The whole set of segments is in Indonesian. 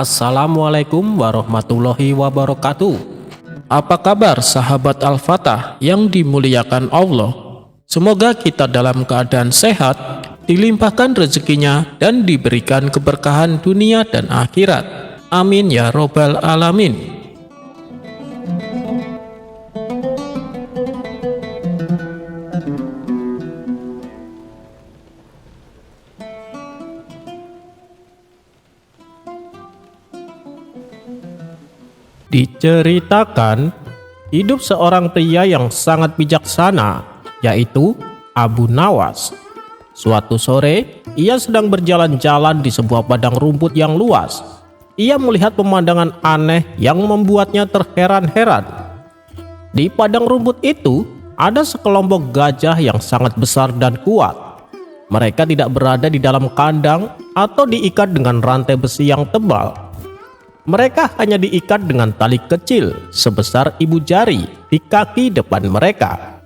Assalamualaikum warahmatullahi wabarakatuh. Apa kabar sahabat Al-Fatah yang dimuliakan Allah? Semoga kita dalam keadaan sehat, dilimpahkan rezekinya dan diberikan keberkahan dunia dan akhirat. Amin ya robbal alamin. Diceritakan hidup seorang pria yang sangat bijaksana, yaitu Abu Nawas. Suatu sore, ia sedang berjalan-jalan di sebuah padang rumput yang luas. Ia melihat pemandangan aneh yang membuatnya terheran-heran. Di padang rumput itu, ada sekelompok gajah yang sangat besar dan kuat. Mereka tidak berada di dalam kandang atau diikat dengan rantai besi yang tebal. Mereka hanya diikat dengan tali kecil sebesar ibu jari di kaki depan mereka.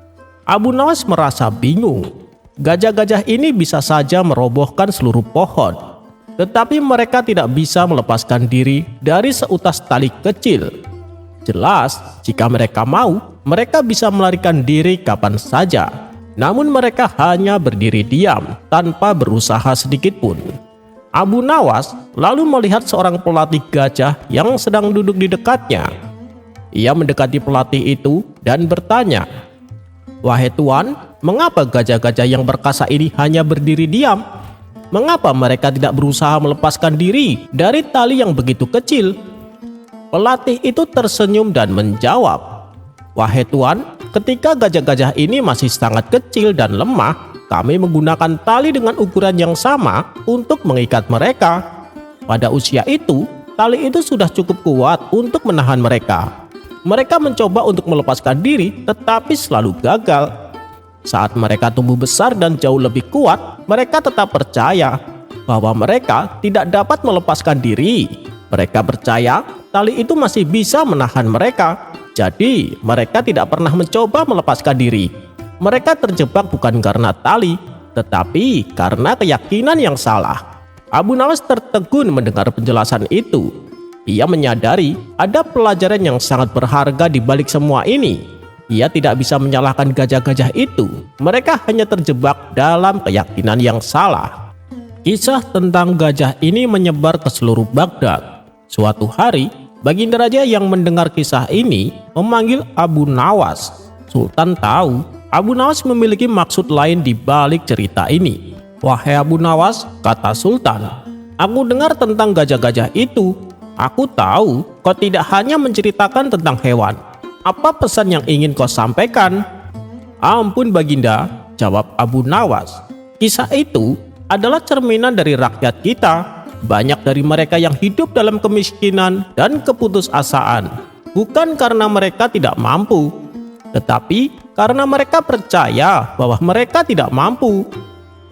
Abu Nawas merasa bingung. Gajah-gajah ini bisa saja merobohkan seluruh pohon, tetapi mereka tidak bisa melepaskan diri dari seutas tali kecil. Jelas, jika mereka mau, mereka bisa melarikan diri kapan saja. Namun mereka hanya berdiri diam tanpa berusaha sedikit pun. Abu Nawas lalu melihat seorang pelatih gajah yang sedang duduk di dekatnya. Ia mendekati pelatih itu dan bertanya, "Wahai tuan, mengapa gajah-gajah yang perkasa ini hanya berdiri diam? Mengapa mereka tidak berusaha melepaskan diri dari tali yang begitu kecil?" Pelatih itu tersenyum dan menjawab, "Wahai tuan, ketika gajah-gajah ini masih sangat kecil dan lemah, kami menggunakan tali dengan ukuran yang sama untuk mengikat mereka. Pada usia itu, tali itu sudah cukup kuat untuk menahan mereka. Mereka mencoba untuk melepaskan diri, tetapi selalu gagal. Saat mereka tumbuh besar dan jauh lebih kuat, mereka tetap percaya bahwa mereka tidak dapat melepaskan diri. Mereka percaya tali itu masih bisa menahan mereka. Jadi, mereka tidak pernah mencoba melepaskan diri. Mereka terjebak bukan karena tali, tetapi karena keyakinan yang salah." Abu Nawas tertegun mendengar penjelasan itu. Ia menyadari ada pelajaran yang sangat berharga di balik semua ini. Ia tidak bisa menyalahkan gajah-gajah itu. Mereka hanya terjebak dalam keyakinan yang salah. Kisah tentang gajah ini menyebar ke seluruh Baghdad. Suatu hari, Baginda Raja yang mendengar kisah ini memanggil Abu Nawas. Sultan tahu Abu Nawas memiliki maksud lain di balik cerita ini. "Wahai Abu Nawas," kata Sultan, "aku dengar tentang gajah-gajah itu. Aku tahu kau tidak hanya menceritakan tentang hewan. Apa pesan yang ingin kau sampaikan?" "Ampun Baginda," jawab Abu Nawas. "Kisah itu adalah cerminan dari rakyat kita. Banyak dari mereka yang hidup dalam kemiskinan dan keputusasaan. Bukan karena mereka tidak mampu, tetapi karena mereka percaya bahwa mereka tidak mampu.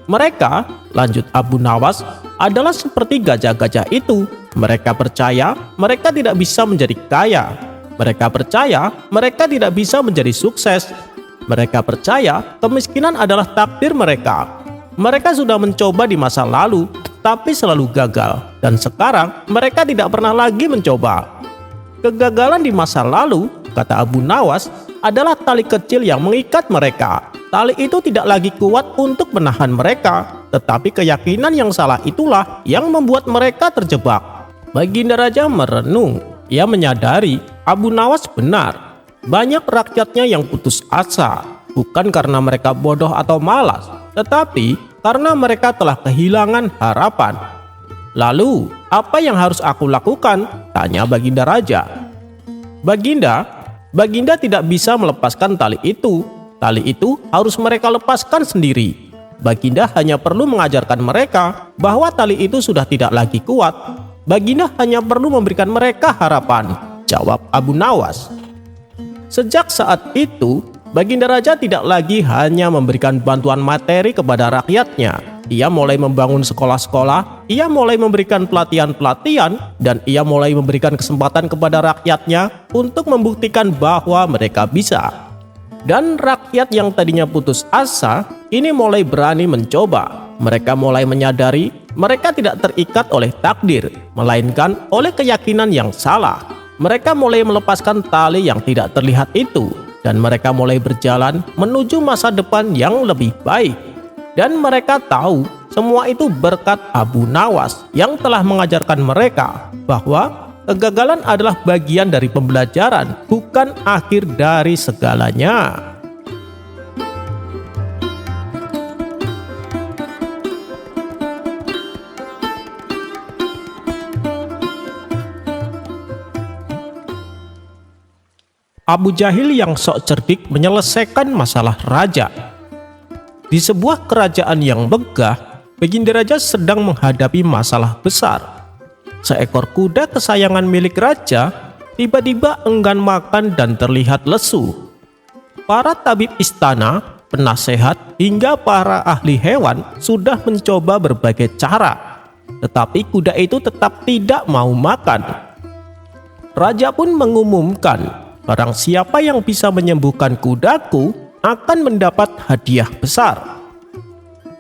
Mereka," lanjut Abu Nawas, "adalah seperti gajah-gajah itu. Mereka percaya mereka tidak bisa menjadi kaya. Mereka percaya mereka tidak bisa menjadi sukses. Mereka percaya kemiskinan adalah takdir mereka. Mereka sudah mencoba di masa lalu, tapi selalu gagal. Dan sekarang mereka tidak pernah lagi mencoba. Kegagalan di masa lalu," kata Abu Nawas, "adalah tali kecil yang mengikat mereka. Tali itu tidak lagi kuat untuk menahan mereka, tetapi keyakinan yang salah itulah yang membuat mereka terjebak." Baginda Raja merenung. Ia menyadari Abu Nawas benar. Banyak rakyatnya yang putus asa, bukan karena mereka bodoh atau malas, tetapi karena mereka telah kehilangan harapan. "Lalu, apa yang harus aku lakukan?" tanya Baginda Raja. Baginda tidak bisa melepaskan tali itu. Tali itu harus mereka lepaskan sendiri. Baginda hanya perlu mengajarkan mereka bahwa tali itu sudah tidak lagi kuat. Baginda hanya perlu memberikan mereka harapan, jawab Abu Nawas. Sejak saat itu, Baginda Raja tidak lagi hanya memberikan bantuan materi kepada rakyatnya. Ia mulai membangun sekolah-sekolah, ia mulai memberikan pelatihan-pelatihan, dan ia mulai memberikan kesempatan kepada rakyatnya untuk membuktikan bahwa mereka bisa. Dan rakyat yang tadinya putus asa, ini mulai berani mencoba. Mereka mulai menyadari mereka tidak terikat oleh takdir, melainkan oleh keyakinan yang salah. Mereka mulai melepaskan tali yang tidak terlihat itu, dan mereka mulai berjalan menuju masa depan yang lebih baik. Dan mereka tahu semua itu berkat Abu Nawas yang telah mengajarkan mereka bahwa kegagalan adalah bagian dari pembelajaran, bukan akhir dari segalanya. Abu Jahil yang sok cerdik menyelesaikan masalah raja. Di sebuah kerajaan yang megah, Baginda Raja sedang menghadapi masalah besar. Seekor kuda kesayangan milik raja tiba-tiba enggan makan dan terlihat lesu. Para tabib istana, penasehat, hingga para ahli hewan sudah mencoba berbagai cara, tetapi kuda itu tetap tidak mau makan. Raja pun mengumumkan, barang siapa yang bisa menyembuhkan kudaku akan mendapat hadiah besar.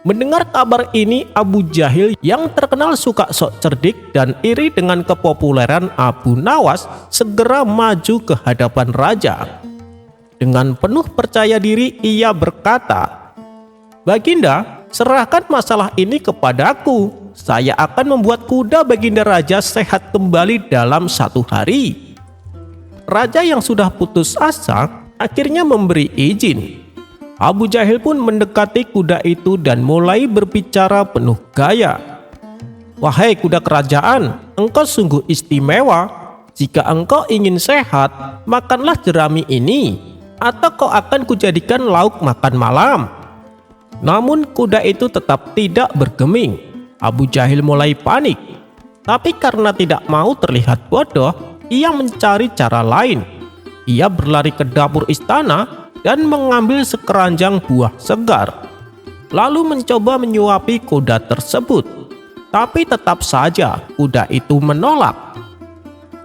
Mendengar kabar ini, Abu Jahil yang terkenal suka sok cerdik dan iri dengan kepopuleran Abu Nawas segera maju ke hadapan raja. Dengan penuh percaya diri ia berkata, "Baginda, serahkan masalah ini kepadaku. Saya akan membuat kuda Baginda Raja sehat kembali dalam 1 hari." Raja yang sudah putus asa akhirnya memberi izin. Abu Jahil pun mendekati kuda itu dan mulai berbicara penuh gaya. "Wahai kuda kerajaan, engkau sungguh istimewa. Jika engkau ingin sehat, makanlah jerami ini, atau kau akan kujadikan lauk makan malam." Namun kuda itu tetap tidak bergeming. Abu Jahil mulai panik. Tapi karena tidak mau terlihat bodoh, ia mencari cara lain. Ia berlari ke dapur istana dan mengambil sekeranjang buah segar, lalu mencoba menyuapi kuda tersebut. Tapi tetap saja kuda itu menolak.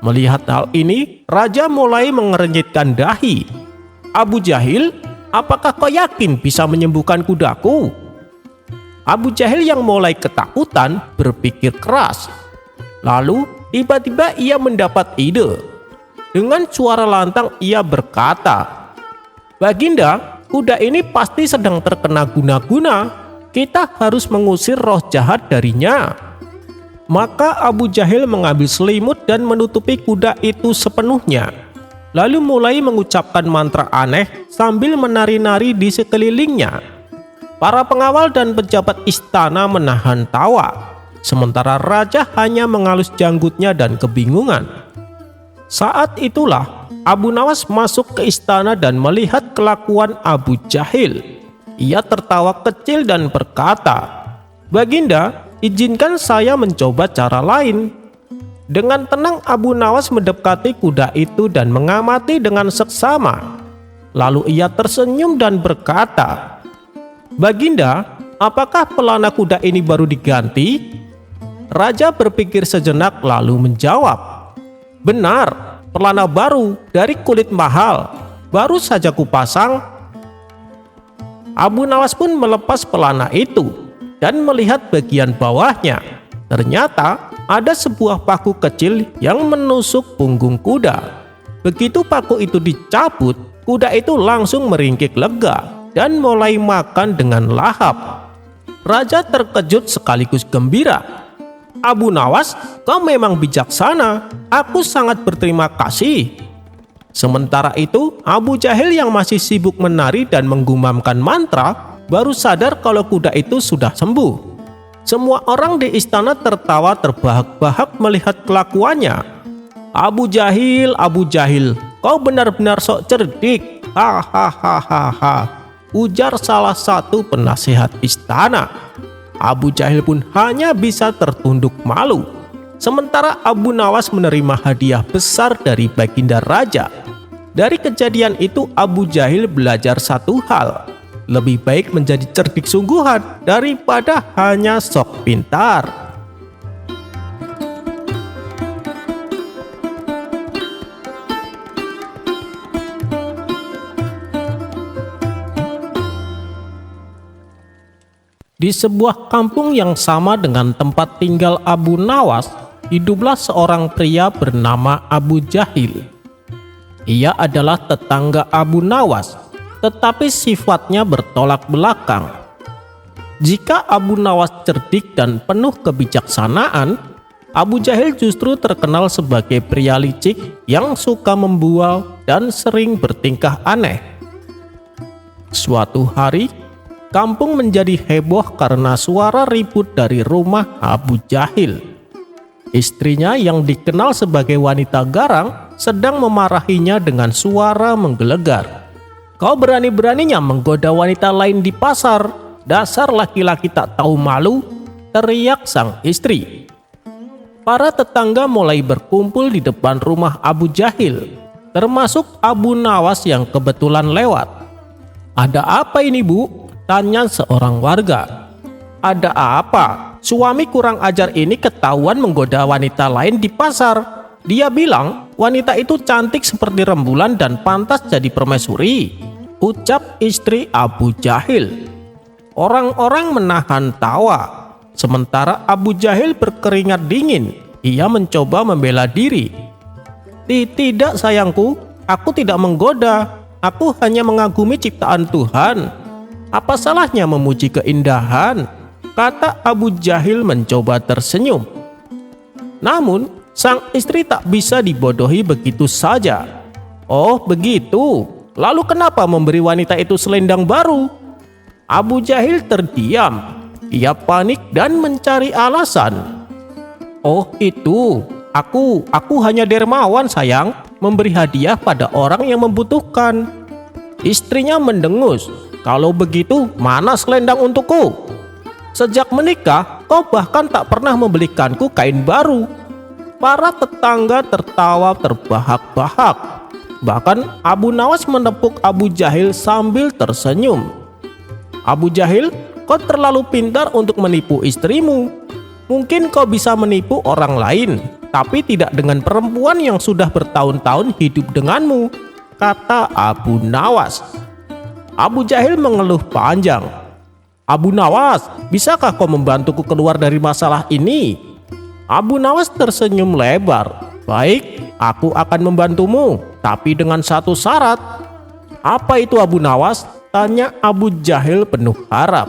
Melihat hal ini, raja mulai mengernyitkan dahi. "Abu Jahil, apakah kau yakin bisa menyembuhkan kudaku?" Abu Jahil yang mulai ketakutan berpikir keras. Lalu tiba-tiba ia mendapat ide. Dengan suara lantang ia berkata, "Baginda, kuda ini pasti sedang terkena guna-guna. Kita harus mengusir roh jahat darinya." Maka Abu Jahil mengambil selimut dan menutupi kuda itu sepenuhnya. Lalu mulai mengucapkan mantra aneh sambil menari-nari di sekelilingnya. Para pengawal dan pejabat istana menahan tawa, sementara raja hanya mengalus janggutnya dan kebingungan. Saat itulah Abu Nawas masuk ke istana dan melihat kelakuan Abu Jahil. Ia tertawa kecil dan berkata, "Baginda, izinkan saya mencoba cara lain." Dengan tenang Abu Nawas mendekati kuda itu dan mengamati dengan seksama. Lalu ia tersenyum dan berkata, "Baginda, apakah pelana kuda ini baru diganti?" Raja berpikir sejenak lalu menjawab, "Benar, pelana baru dari kulit mahal, baru saja kupasang." Abu Nawas pun melepas pelana itu dan melihat bagian bawahnya. Ternyata ada sebuah paku kecil yang menusuk punggung kuda. Begitu paku itu dicabut, kuda itu langsung meringkik lega dan mulai makan dengan lahap. Raja terkejut sekaligus gembira. "Abu Nawas, kau memang bijaksana. Aku sangat berterima kasih." Sementara itu, Abu Jahil yang masih sibuk menari dan menggumamkan mantra baru sadar kalau kuda itu sudah sembuh. Semua orang di istana tertawa terbahak-bahak melihat kelakuannya. Abu Jahil, kau benar-benar sok cerdik. Hahaha, ujar salah satu penasihat istana. Abu Jahil pun hanya bisa tertunduk malu. Sementara Abu Nawas menerima hadiah besar dari Baginda Raja. Dari kejadian itu Abu Jahil belajar satu hal. Lebih baik menjadi cerdik sungguhan daripada hanya sok pintar. Di sebuah kampung yang sama dengan tempat tinggal Abu Nawas, hiduplah seorang pria bernama Abu Jahil. Ia adalah tetangga Abu Nawas, tetapi sifatnya bertolak belakang. Jika Abu Nawas cerdik dan penuh kebijaksanaan, Abu Jahil justru terkenal sebagai pria licik yang suka membual dan sering bertingkah aneh. Suatu hari, kampung menjadi heboh karena suara ribut dari rumah Abu Jahil. Istrinya yang dikenal sebagai wanita garang sedang memarahinya dengan suara menggelegar. "Kau berani-beraninya menggoda wanita lain di pasar, dasar laki-laki tak tahu malu," teriak sang istri. Para tetangga mulai berkumpul di depan rumah Abu Jahil, termasuk Abu Nawas yang kebetulan lewat. "Ada apa ini, Bu?" tanya seorang warga. "Ada apa? Suami kurang ajar ini ketahuan menggoda wanita lain di pasar. Dia bilang wanita itu cantik seperti rembulan dan pantas jadi permaisuri," ucap istri Abu Jahil. Orang-orang menahan tawa, sementara Abu Jahil berkeringat dingin. Ia mencoba membela diri. "Tidak sayangku, aku tidak menggoda. Aku hanya mengagumi ciptaan Tuhan. Apa salahnya memuji keindahan?" kata Abu Jahil mencoba tersenyum. Namun, sang istri tak bisa dibodohi begitu saja. "Oh begitu, lalu kenapa memberi wanita itu selendang baru?" Abu Jahil terdiam. Ia panik dan mencari alasan. "Oh itu, aku hanya dermawan sayang, memberi hadiah pada orang yang membutuhkan." Istrinya mendengus. "Kalau begitu, mana selendang untukku? Sejak menikah, kau bahkan tak pernah membelikanku kain baru." Para tetangga tertawa terbahak-bahak. Bahkan Abu Nawas menepuk Abu Jahil sambil tersenyum. "Abu Jahil, kau terlalu pintar untuk menipu istrimu. Mungkin kau bisa menipu orang lain, tapi tidak dengan perempuan yang sudah bertahun-tahun hidup denganmu," kata Abu Nawas. Abu Jahil mengeluh panjang. "Abu Nawas, bisakah kau membantuku keluar dari masalah ini?" Abu Nawas tersenyum lebar. "Baik, aku akan membantumu, tapi dengan satu syarat." "Apa itu Abu Nawas?" tanya Abu Jahil penuh harap.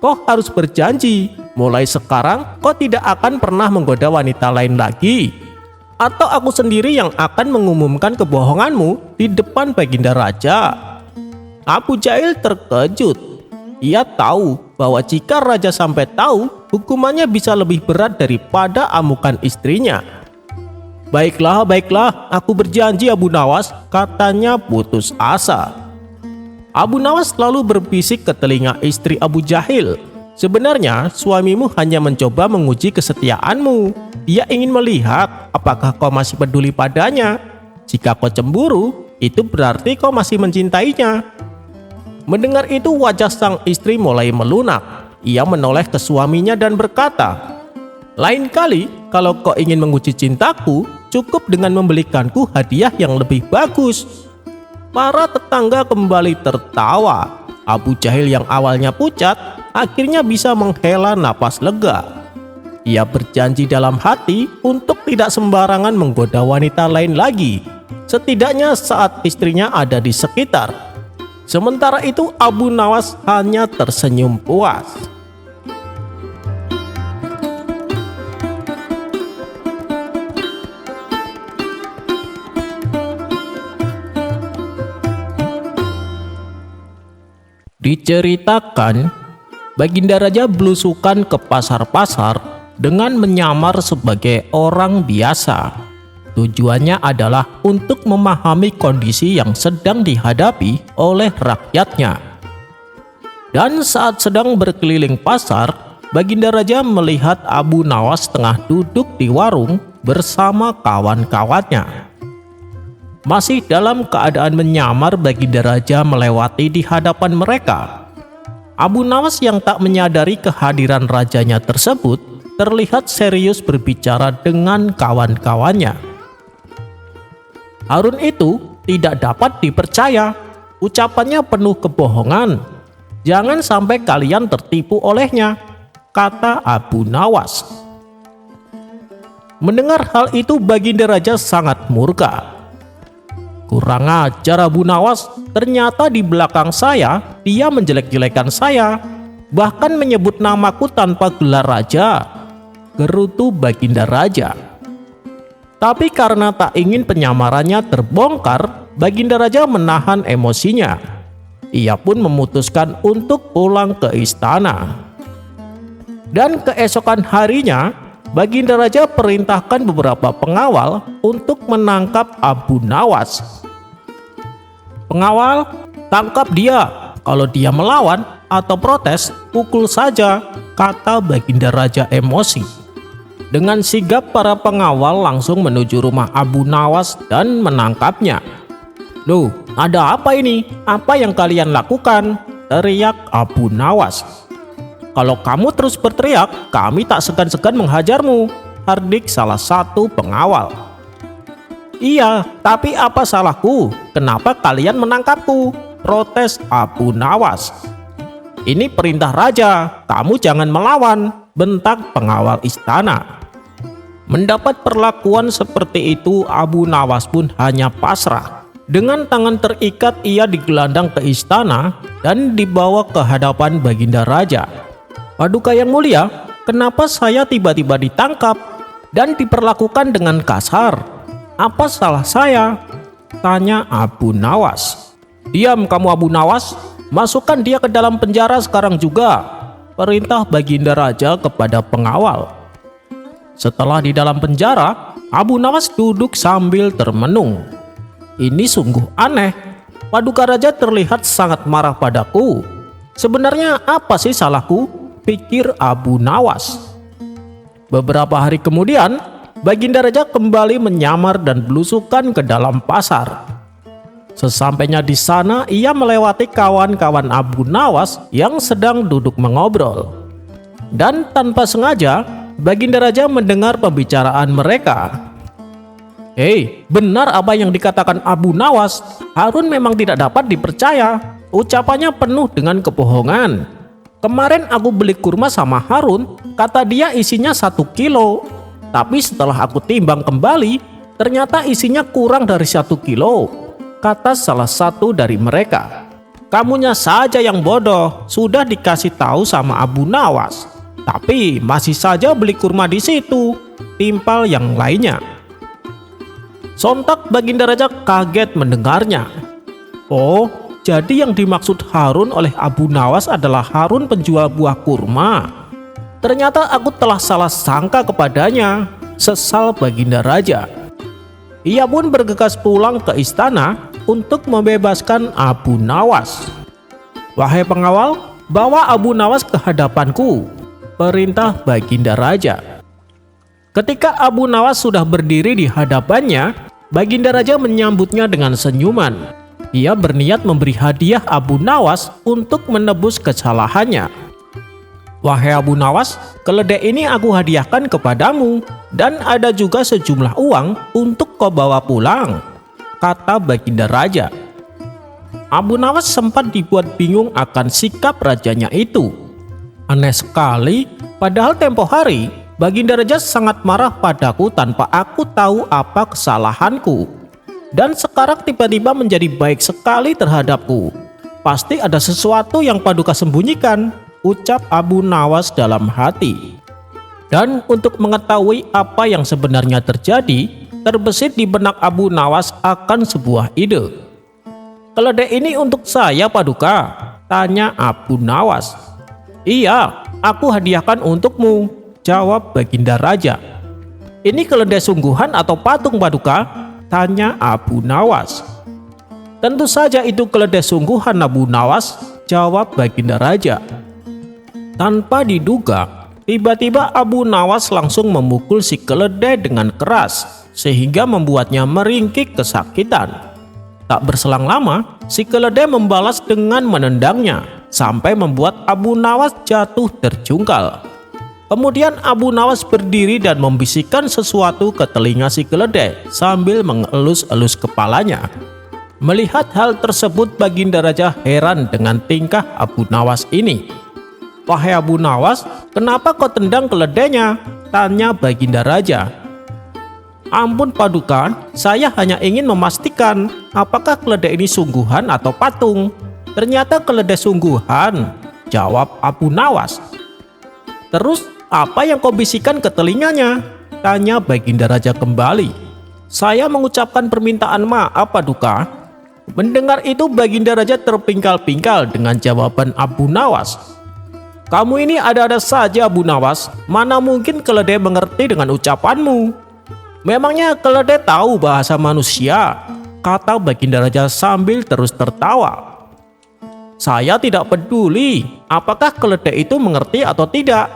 "Kau harus berjanji, mulai sekarang kau tidak akan pernah menggoda wanita lain lagi, atau aku sendiri yang akan mengumumkan kebohonganmu di depan Baginda Raja." Abu Jahil terkejut. Ia tahu bahwa jika raja sampai tahu, hukumannya bisa lebih berat daripada amukan istrinya. Baiklah, aku berjanji Abu Nawas," katanya putus asa. Abu Nawas lalu berbisik ke telinga istri Abu Jahil. "Sebenarnya suamimu hanya mencoba menguji kesetiaanmu. Dia ingin melihat apakah kau masih peduli padanya. Jika kau cemburu, itu berarti kau masih mencintainya." Mendengar itu, wajah sang istri mulai melunak. Ia menoleh ke suaminya dan berkata, "Lain kali kalau kau ingin menguji cintaku, cukup dengan membelikanku hadiah yang lebih bagus." Para tetangga kembali tertawa. Abu Jahil yang awalnya pucat, akhirnya bisa menghela napas lega. Ia berjanji dalam hati untuk tidak sembarangan menggoda wanita lain lagi, setidaknya saat istrinya ada di sekitar. Sementara itu Abu Nawas hanya tersenyum puas. Diceritakan, Baginda Raja belusukan ke pasar-pasar dengan menyamar sebagai orang biasa. Tujuannya adalah untuk memahami kondisi yang sedang dihadapi oleh rakyatnya. Dan saat sedang berkeliling pasar, Baginda Raja melihat Abu Nawas tengah duduk di warung bersama kawan-kawannya. Masih dalam keadaan menyamar, Baginda Raja melewati di hadapan mereka. Abu Nawas yang tak menyadari kehadiran rajanya tersebut terlihat serius berbicara dengan kawan-kawannya. Harun itu tidak dapat dipercaya. Ucapannya penuh kebohongan. Jangan sampai kalian tertipu olehnya, kata Abu Nawas. Mendengar hal itu Baginda Raja sangat murka. Kurang ajar Abu Nawas, ternyata di belakang saya dia menjelek-jelekan saya, bahkan menyebut namaku tanpa gelar raja, gerutu Baginda Raja. Tapi karena tak ingin penyamarannya terbongkar, Baginda Raja menahan emosinya. Ia pun memutuskan untuk pulang ke istana. Dan keesokan harinya, Baginda Raja perintahkan beberapa pengawal untuk menangkap Abu Nawas. "Pengawal, tangkap dia. Kalau dia melawan atau protes, pukul saja," kata Baginda Raja emosi. Dengan sigap para pengawal langsung menuju rumah Abu Nawas dan menangkapnya. "Loh, ada apa ini? Apa yang kalian lakukan?" teriak Abu Nawas. "Kalau kamu terus berteriak, kami tak segan-segan menghajarmu," hardik salah satu pengawal. "Iya, tapi apa salahku? Kenapa kalian menangkapku?" protes Abu Nawas. "Ini perintah raja, kamu jangan melawan," bentak pengawal istana. Mendapat perlakuan seperti itu, Abu Nawas pun hanya pasrah. Dengan tangan terikat ia digelandang ke istana dan dibawa ke hadapan Baginda Raja. "Paduka yang mulia, kenapa saya tiba-tiba ditangkap dan diperlakukan dengan kasar? Apa salah saya?" tanya Abu Nawas. "Diam kamu Abu Nawas, masukkan dia ke dalam penjara sekarang juga," perintah Baginda Raja kepada pengawal. Setelah di dalam penjara, Abu Nawas duduk sambil termenung. "Ini sungguh aneh, Paduka Raja terlihat sangat marah padaku. Sebenarnya apa sih salahku?" pikir Abu Nawas. Beberapa hari kemudian, Baginda Raja kembali menyamar dan belusukan ke dalam pasar. Sesampainya di sana, ia melewati kawan-kawan Abu Nawas yang sedang duduk mengobrol. Dan tanpa sengaja, Baginda Raja mendengar pembicaraan mereka. "Hei, benar apa yang dikatakan Abu Nawas. Harun memang tidak dapat dipercaya. Ucapannya penuh dengan kebohongan. Kemarin aku beli kurma sama Harun, kata dia isinya 1 kilo. Tapi setelah aku timbang kembali, ternyata isinya kurang dari 1 kilo, kata salah satu dari mereka. "Kamunya saja yang bodoh, sudah dikasih tahu sama Abu Nawas, tapi masih saja beli kurma di situ," timpal yang lainnya. Sontak Baginda Raja kaget mendengarnya. "Oh, jadi yang dimaksud Harun oleh Abu Nawas adalah Harun penjual buah kurma. Ternyata aku telah salah sangka kepadanya," sesal Baginda Raja. Ia pun bergegas pulang ke istana untuk membebaskan Abu Nawas. "Wahai pengawal, bawa Abu Nawas ke hadapanku," perintah Baginda Raja. Ketika Abu Nawas sudah berdiri di hadapannya, Baginda Raja menyambutnya dengan senyuman. Ia berniat memberi hadiah Abu Nawas untuk menebus kesalahannya. "Wahai Abu Nawas, keledai ini aku hadiahkan kepadamu, dan ada juga sejumlah uang untuk kau bawa pulang," kata Baginda Raja. Abu Nawas sempat dibuat bingung akan sikap rajanya itu. Aneh sekali, padahal tempo hari Baginda Raja sangat marah padaku tanpa aku tahu apa kesalahanku. Dan sekarang tiba-tiba menjadi baik sekali terhadapku. Pasti ada sesuatu yang Paduka sembunyikan, ucap Abu Nawas dalam hati. Dan untuk mengetahui apa yang sebenarnya terjadi, terbesit di benak Abu Nawas akan sebuah ide. "Keledai ini untuk saya Paduka?" tanya Abu Nawas. "Iya, aku hadiahkan untukmu," jawab Baginda Raja. "Ini keledai sungguhan atau patung Paduka?" tanya Abu Nawas. "Tentu saja itu keledai sungguhan Abu Nawas," jawab Baginda Raja. Tanpa diduga, tiba-tiba Abu Nawas langsung memukul si keledai dengan keras sehingga membuatnya meringkik kesakitan. Tak berselang lama, si keledai membalas dengan menendangnya sampai membuat Abu Nawas jatuh terjungkal. Kemudian Abu Nawas berdiri dan membisikkan sesuatu ke telinga si keledai sambil mengelus-elus kepalanya. Melihat hal tersebut, Baginda Raja heran dengan tingkah Abu Nawas ini. "Wahai Abu Nawas, kenapa kau tendang keledainya?" tanya Baginda Raja. "Ampun Paduka, saya hanya ingin memastikan apakah keledai ini sungguhan atau patung." "Ternyata keledai sungguhan," jawab Abu Nawas. "Terus apa yang kau bisikan ke telinganya?" tanya Baginda Raja kembali. "Saya mengucapkan permintaan maaf Paduka." Mendengar itu, Baginda Raja terpingkal-pingkal dengan jawaban Abu Nawas. "Kamu ini ada-ada saja Abu Nawas, mana mungkin keledai mengerti dengan ucapanmu?" "Memangnya keledai tahu bahasa manusia?" kata Baginda Raja sambil terus tertawa. "Saya tidak peduli apakah keledai itu mengerti atau tidak.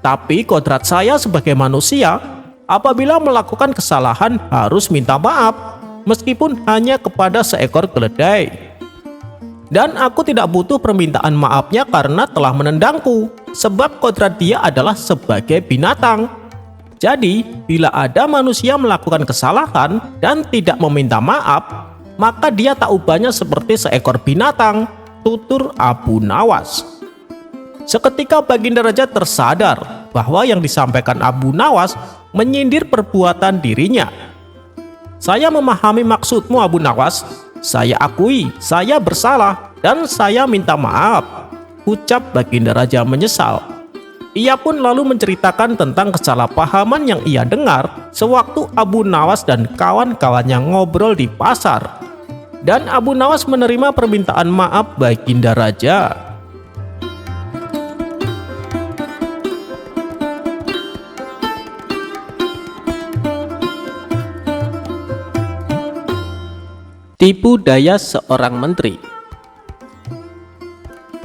Tapi kodrat saya sebagai manusia, apabila melakukan kesalahan harus minta maaf, meskipun hanya kepada seekor keledai. Dan aku tidak butuh permintaan maafnya karena telah menendangku, sebab kodrat dia adalah sebagai binatang. Jadi, bila ada manusia melakukan kesalahan dan tidak meminta maaf, maka dia tak ubahnya seperti seekor binatang," tutur Abu Nawas. Seketika Baginda Raja tersadar bahwa yang disampaikan Abu Nawas menyindir perbuatan dirinya. "Saya memahami maksudmu Abu Nawas. Saya akui saya bersalah dan saya minta maaf," ucap Baginda Raja menyesal. Ia pun lalu menceritakan tentang kesalahpahaman yang ia dengar sewaktu Abu Nawas dan kawan-kawannya ngobrol di pasar. Dan Abu Nawas menerima permintaan maaf Baginda Raja. Tipu daya seorang menteri.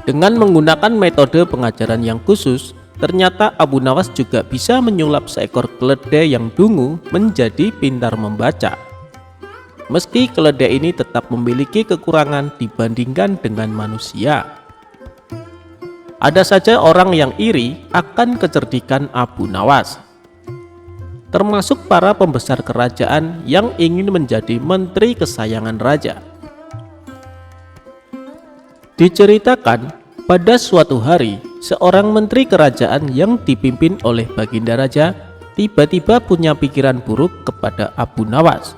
Dengan menggunakan metode pengajaran yang khusus, ternyata Abu Nawas juga bisa menyulap seekor keledai yang dungu menjadi pintar membaca. Meski keledai ini tetap memiliki kekurangan dibandingkan dengan manusia. Ada saja orang yang iri akan kecerdikan Abu Nawas, termasuk para pembesar kerajaan yang ingin menjadi menteri kesayangan raja. Diceritakan, pada suatu hari, seorang menteri kerajaan yang dipimpin oleh Baginda Raja tiba-tiba punya pikiran buruk kepada Abu Nawas.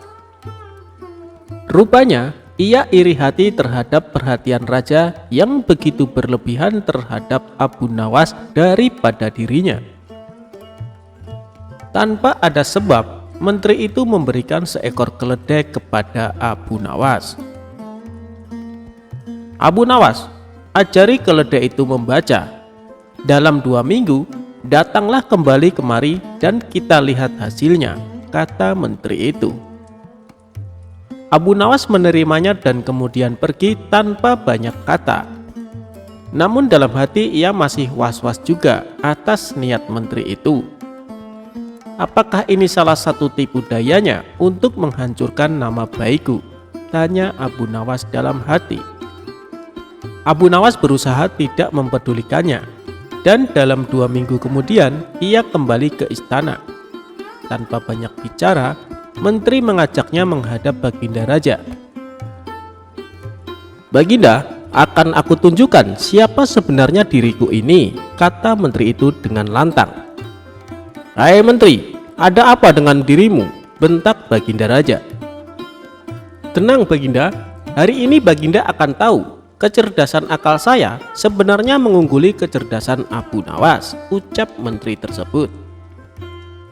Rupanya, ia iri hati terhadap perhatian raja yang begitu berlebihan terhadap Abu Nawas daripada dirinya. Tanpa ada sebab, menteri itu memberikan seekor keledai kepada Abu Nawas. "Abu Nawas, ajari keledai itu membaca. Dalam 2 minggu, datanglah kembali kemari dan kita lihat hasilnya," kata menteri itu. Abu Nawas menerimanya dan kemudian pergi tanpa banyak kata. Namun dalam hati ia masih was-was juga atas niat menteri itu. "Apakah ini salah satu tipu dayanya untuk menghancurkan nama baikku?" tanya Abu Nawas dalam hati. Abu Nawas berusaha tidak mempedulikannya, dan dalam 2 minggu kemudian ia kembali ke istana. Tanpa banyak bicara, menteri mengajaknya menghadap Baginda Raja. "Baginda, akan aku tunjukkan siapa sebenarnya diriku ini," kata menteri itu dengan lantang. "Hai menteri, ada apa dengan dirimu?" bentak Baginda Raja. "Tenang Baginda, hari ini Baginda akan tahu kecerdasan akal saya sebenarnya mengungguli kecerdasan Abu Nawas," ucap menteri tersebut.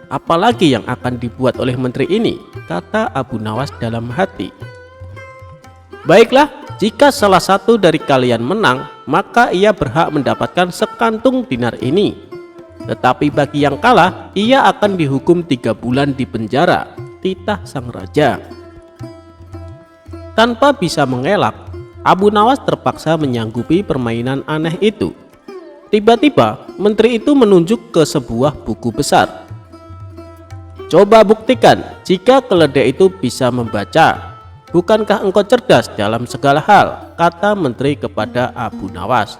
"Apalagi yang akan dibuat oleh menteri ini?" kata Abu Nawas dalam hati. "Baiklah, jika salah satu dari kalian menang, maka ia berhak mendapatkan sekantung dinar ini. Tetapi bagi yang kalah, ia akan dihukum 3 bulan di penjara," titah sang raja. Tanpa bisa mengelak, Abu Nawas terpaksa menyanggupi permainan aneh itu. Tiba-tiba, menteri itu menunjuk ke sebuah buku besar. "Coba buktikan jika keledai itu bisa membaca. Bukankah engkau cerdas dalam segala hal?" kata menteri kepada Abu Nawas.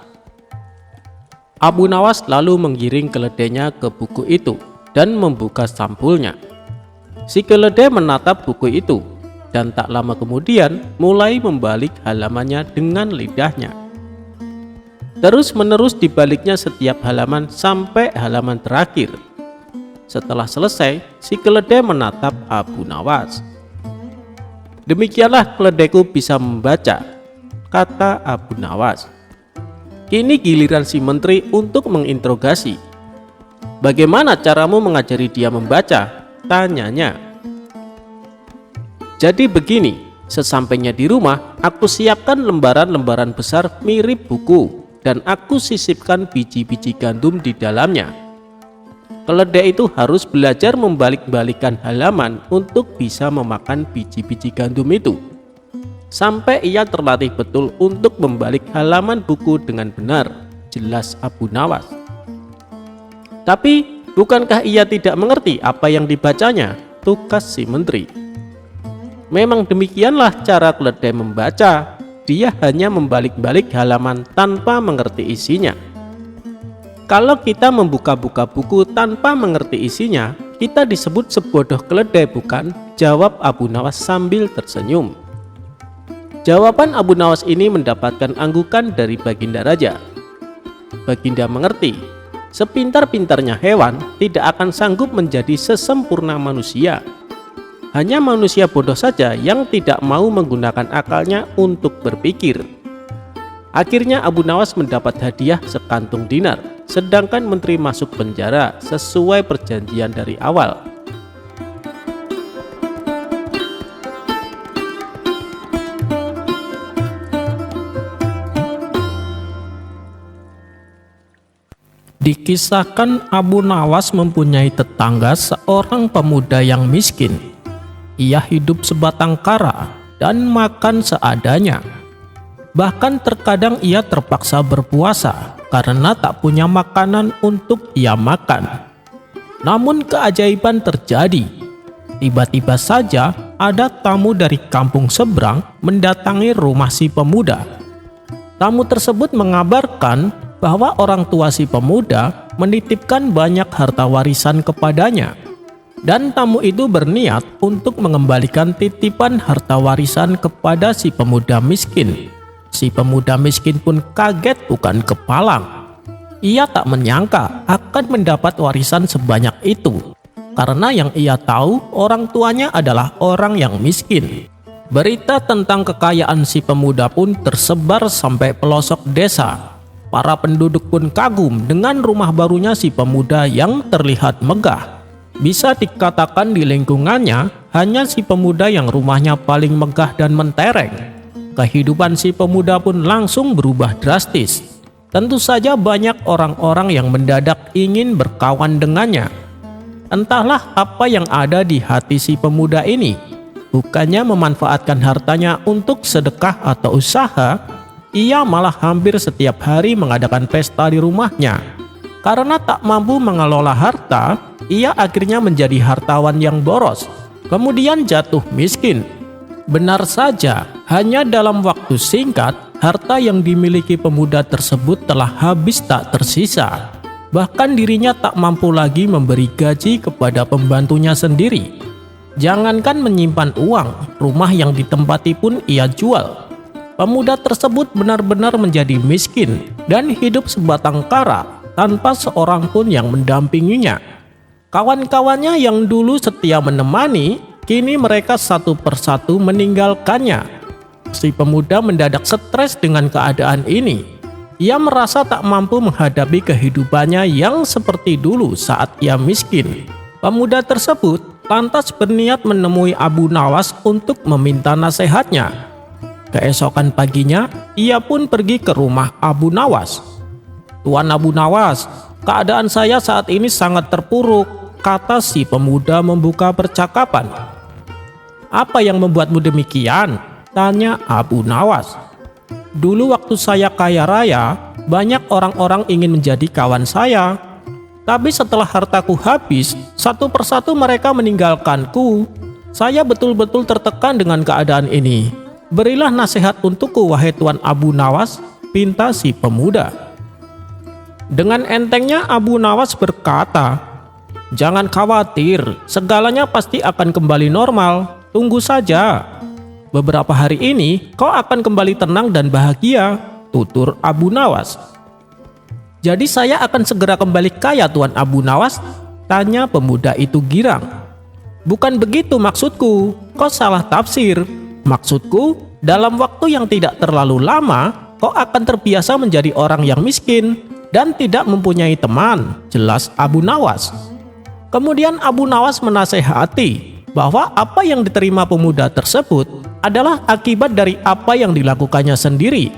Abu Nawas lalu menggiring keledainya ke buku itu dan membuka sampulnya. Si keledai menatap buku itu. dan tak lama kemudian mulai membalik halamannya dengan lidahnya. Terus menerus dibaliknya setiap halaman sampai halaman terakhir. Setelah selesai, si keledai menatap Abu Nawas. "Demikianlah keledaiku bisa membaca," kata Abu Nawas. Kini giliran si menteri untuk menginterogasi. "Bagaimana caramu mengajari dia membaca?" tanyanya. "Jadi begini, sesampainya di rumah, aku siapkan lembaran-lembaran besar mirip buku dan aku sisipkan biji-biji gandum di dalamnya. Keledai itu harus belajar membalik-balikan halaman untuk bisa memakan biji-biji gandum itu, sampai ia terlatih betul untuk membalik halaman buku dengan benar," jelas Abu Nawas. "Tapi bukankah ia tidak mengerti apa yang dibacanya?" tukas si menteri. "Memang demikianlah cara keledai membaca, dia hanya membalik-balik halaman tanpa mengerti isinya. Kalau kita membuka-buka buku tanpa mengerti isinya, kita disebut sebodoh keledai, bukan?" jawab Abu Nawas sambil tersenyum. Jawaban Abu Nawas ini mendapatkan anggukan dari Baginda Raja. Baginda mengerti, sepintar-pintarnya hewan tidak akan sanggup menjadi sesempurna manusia. Hanya manusia bodoh saja yang tidak mau menggunakan akalnya untuk berpikir. Akhirnya Abu Nawas mendapat hadiah sekantung dinar, sedangkan menteri masuk penjara sesuai perjanjian dari awal. Dikisahkan Abu Nawas mempunyai tetangga seorang pemuda yang miskin. Ia hidup sebatang kara dan makan seadanya. Bahkan terkadang ia terpaksa berpuasa karena tak punya makanan untuk ia makan. Namun keajaiban terjadi. Tiba-tiba saja ada tamu dari kampung seberang mendatangi rumah si pemuda. Tamu tersebut mengabarkan bahwa orang tua si pemuda menitipkan banyak harta warisan kepadanya. Dan tamu itu berniat untuk mengembalikan titipan harta warisan kepada si pemuda miskin. Si pemuda miskin pun kaget bukan kepalang. Ia tak menyangka akan mendapat warisan sebanyak itu, karena yang ia tahu orang tuanya adalah orang yang miskin. Berita tentang kekayaan si pemuda pun tersebar sampai pelosok desa. Para penduduk pun kagum dengan rumah barunya si pemuda yang terlihat megah. Bisa dikatakan di lingkungannya hanya si pemuda yang rumahnya paling megah dan mentereng. Kehidupan si pemuda pun langsung berubah drastis. Tentu saja banyak orang-orang yang mendadak ingin berkawan dengannya. Entahlah apa yang ada di hati si pemuda ini. Bukannya memanfaatkan hartanya untuk sedekah atau usaha, ia malah hampir setiap hari mengadakan pesta di rumahnya. Karena tak mampu mengelola harta, ia akhirnya menjadi hartawan yang boros, kemudian jatuh miskin. Benar saja, hanya dalam waktu singkat, harta yang dimiliki pemuda tersebut telah habis tak tersisa. Bahkan dirinya tak mampu lagi memberi gaji kepada pembantunya sendiri. Jangankan menyimpan uang, rumah yang ditempati pun ia jual. Pemuda tersebut benar-benar menjadi miskin dan hidup sebatang kara tanpa seorang pun yang mendampinginya. Kawan-kawannya yang dulu setia menemani, kini mereka satu persatu meninggalkannya. Si pemuda mendadak stres dengan keadaan ini. Ia merasa tak mampu menghadapi kehidupannya yang seperti dulu saat ia miskin. Pemuda tersebut lantas berniat menemui Abu Nawas untuk meminta nasihatnya. Keesokan paginya, ia pun pergi ke rumah Abu Nawas. "Tuan Abu Nawas, keadaan saya saat ini sangat terpuruk," kata si pemuda membuka percakapan. "Apa yang membuatmu demikian?" tanya Abu Nawas. "Dulu waktu saya kaya raya, banyak orang-orang ingin menjadi kawan saya. Tapi setelah hartaku habis, satu persatu mereka meninggalkanku. Saya betul-betul tertekan dengan keadaan ini. Berilah nasihat untukku, wahai Tuan Abu Nawas," pinta si pemuda. Dengan entengnya Abu Nawas berkata, "Jangan khawatir, segalanya pasti akan kembali normal. Tunggu saja." Beberapa hari ini kau akan kembali tenang dan bahagia, tutur Abu Nawas. Jadi saya akan segera kembali kaya, Tuan Abu Nawas? Tanya pemuda itu girang. Bukan begitu maksudku, kau salah tafsir. Maksudku, dalam waktu yang tidak terlalu lama, kau akan terbiasa menjadi orang yang miskin dan tidak mempunyai teman, jelas Abu Nawas. Kemudian Abu Nawas menasehati bahwa apa yang diterima pemuda tersebut adalah akibat dari apa yang dilakukannya sendiri.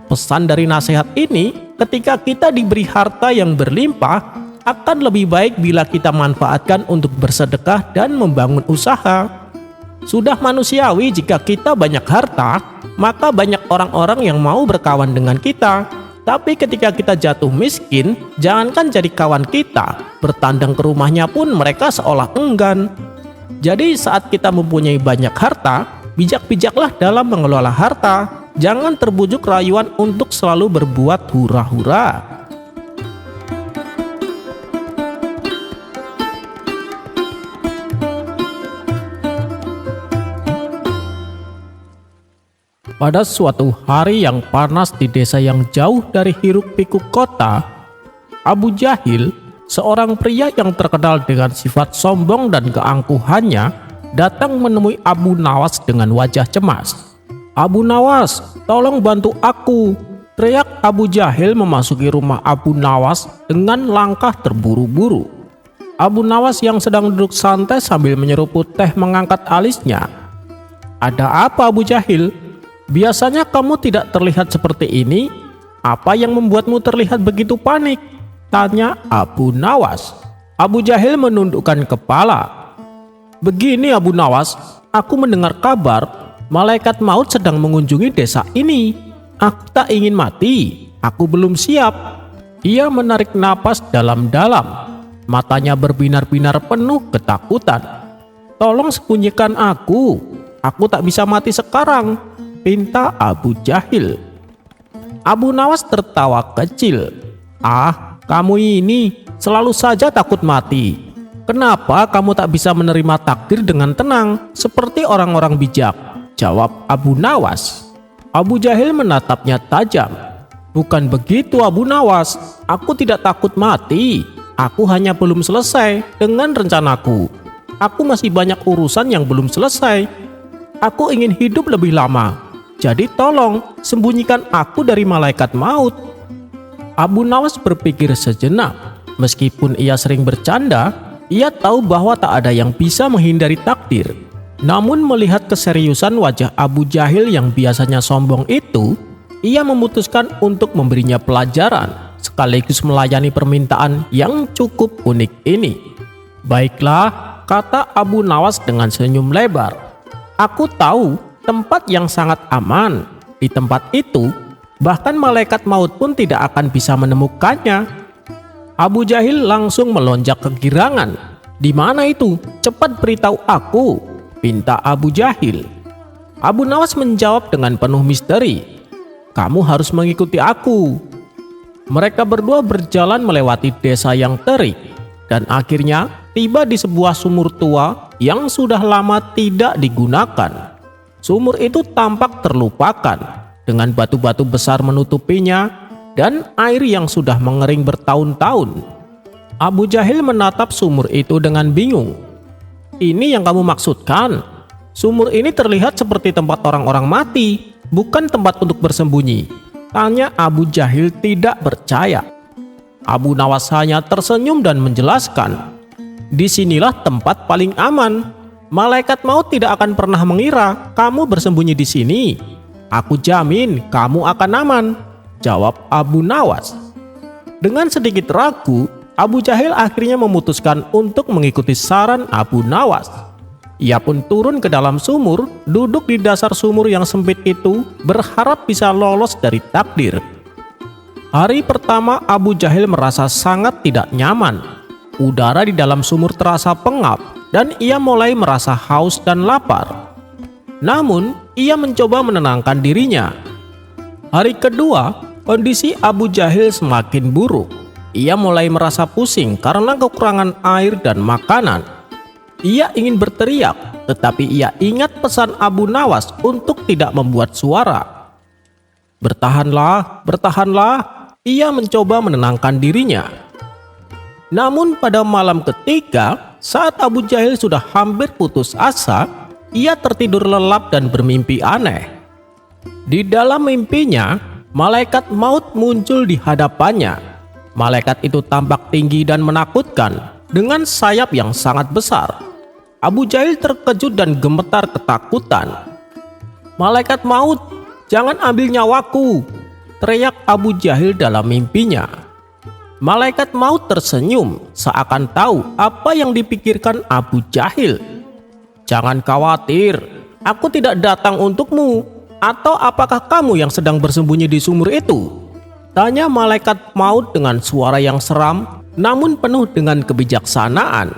Pesan dari nasihat ini, ketika kita diberi harta yang berlimpah, akan lebih baik bila kita manfaatkan untuk bersedekah dan membangun usaha. Sudah manusiawi jika kita banyak harta, maka banyak orang-orang yang mau berkawan dengan kita. Tapi ketika kita jatuh miskin, jangankan jadi kawan kita, bertandang ke rumahnya pun mereka seolah enggan. Jadi saat kita mempunyai banyak harta, bijak-bijaklah dalam mengelola harta. Jangan terbujuk rayuan untuk selalu berbuat hura-hura. Pada suatu hari yang panas di desa yang jauh dari hiruk-pikuk kota, Abu Jahil, seorang pria yang terkenal dengan sifat sombong dan keangkuhannya, datang menemui Abu Nawas dengan wajah cemas. "Abu Nawas, tolong bantu aku!" teriak Abu Jahil memasuki rumah Abu Nawas dengan langkah terburu-buru. Abu Nawas yang sedang duduk santai sambil menyeruput teh mengangkat alisnya. "Ada apa, Abu Jahil? Biasanya kamu tidak terlihat seperti ini. Apa yang membuatmu terlihat begitu panik?" tanya Abu Nawas. Abu Jahil menundukkan kepala. "Begini Abu Nawas, aku mendengar kabar malaikat maut sedang mengunjungi desa ini. Aku tak ingin mati, aku belum siap." Ia menarik napas dalam-dalam. Matanya berbinar-binar penuh ketakutan. "Tolong sembunyikan aku tak bisa mati sekarang," pinta Abu Jahil. Abu Nawas tertawa kecil. "Ah, kamu ini selalu saja takut mati. Kenapa kamu tak bisa menerima takdir dengan tenang seperti orang-orang bijak?" jawab Abu Nawas. Abu Jahil menatapnya tajam. "Bukan begitu Abu Nawas, aku tidak takut mati. Aku hanya belum selesai dengan rencanaku. Aku masih banyak urusan yang belum selesai. Aku ingin hidup lebih lama. Jadi tolong sembunyikan aku dari malaikat maut." Abu Nawas berpikir sejenak. Meskipun ia sering bercanda, ia tahu bahwa tak ada yang bisa menghindari takdir. Namun melihat keseriusan wajah Abu Jahil yang biasanya sombong itu, ia memutuskan untuk memberinya pelajaran sekaligus melayani permintaan yang cukup unik ini. "Baiklah," kata Abu Nawas dengan senyum lebar. "Aku tahu tempat yang sangat aman. Di tempat itu, bahkan malaikat maut pun tidak akan bisa menemukannya." Abu Jahil langsung melonjak kegirangan. "Di mana itu? Cepat beritahu aku," pinta Abu Jahil. Abu Nawas menjawab dengan penuh misteri. "Kamu harus mengikuti aku." Mereka berdua berjalan melewati desa yang terik dan akhirnya tiba di sebuah sumur tua yang sudah lama tidak digunakan. Sumur itu tampak terlupakan dengan batu-batu besar menutupinya dan air yang sudah mengering bertahun-tahun. Abu Jahil menatap sumur itu dengan bingung. "Ini yang kamu maksudkan? Sumur ini terlihat seperti tempat orang-orang mati, bukan tempat untuk bersembunyi," tanya Abu Jahil tidak percaya. Abu Nawas hanya tersenyum dan menjelaskan, "Disinilah tempat paling aman. Malaikat maut tidak akan pernah mengira kamu bersembunyi di sini. Aku jamin kamu akan aman," jawab Abu Nawas. Dengan sedikit ragu, Abu Jahil akhirnya memutuskan untuk mengikuti saran Abu Nawas. Ia pun turun ke dalam sumur, duduk di dasar sumur yang sempit itu, berharap bisa lolos dari takdir. Hari pertama Abu Jahil merasa sangat tidak nyaman. Udara di dalam sumur terasa pengap dan ia mulai merasa haus dan lapar. Namun, ia mencoba menenangkan dirinya. Hari kedua, kondisi Abu Jahil semakin buruk. Ia mulai merasa pusing karena kekurangan air dan makanan. Ia ingin berteriak, tetapi ia ingat pesan Abu Nawas untuk tidak membuat suara. "Bertahanlah, bertahanlah," ia mencoba menenangkan dirinya. Namun pada malam ketiga, saat Abu Jahil sudah hampir putus asa, ia tertidur lelap dan bermimpi aneh. Di dalam mimpinya, malaikat maut muncul di hadapannya. Malaikat itu tampak tinggi dan menakutkan dengan sayap yang sangat besar. Abu Jahil terkejut dan gemetar ketakutan. "Malaikat maut, jangan ambil nyawaku!" teriak Abu Jahil dalam mimpinya. Malaikat maut tersenyum seakan tahu apa yang dipikirkan Abu Jahil. "Jangan khawatir, aku tidak datang untukmu. Atau apakah kamu yang sedang bersembunyi di sumur itu?" tanya malaikat maut dengan suara yang seram namun penuh dengan kebijaksanaan.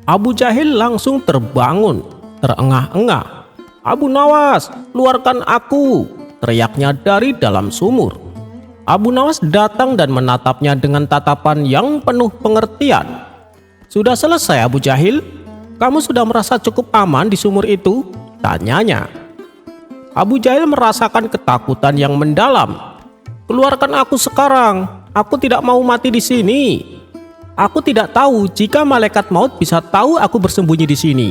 Abu Jahil langsung terbangun, terengah-engah. "Abu Nawas, keluarkan aku!" teriaknya dari dalam sumur. Abu Nawas datang dan menatapnya dengan tatapan yang penuh pengertian. "Sudah selesai Abu Jahil? Kamu sudah merasa cukup aman di sumur itu?" tanyanya. Abu Jahil merasakan ketakutan yang mendalam. "Keluarkan aku sekarang, aku tidak mau mati di sini. Aku tidak tahu jika malaikat maut bisa tahu aku bersembunyi di sini."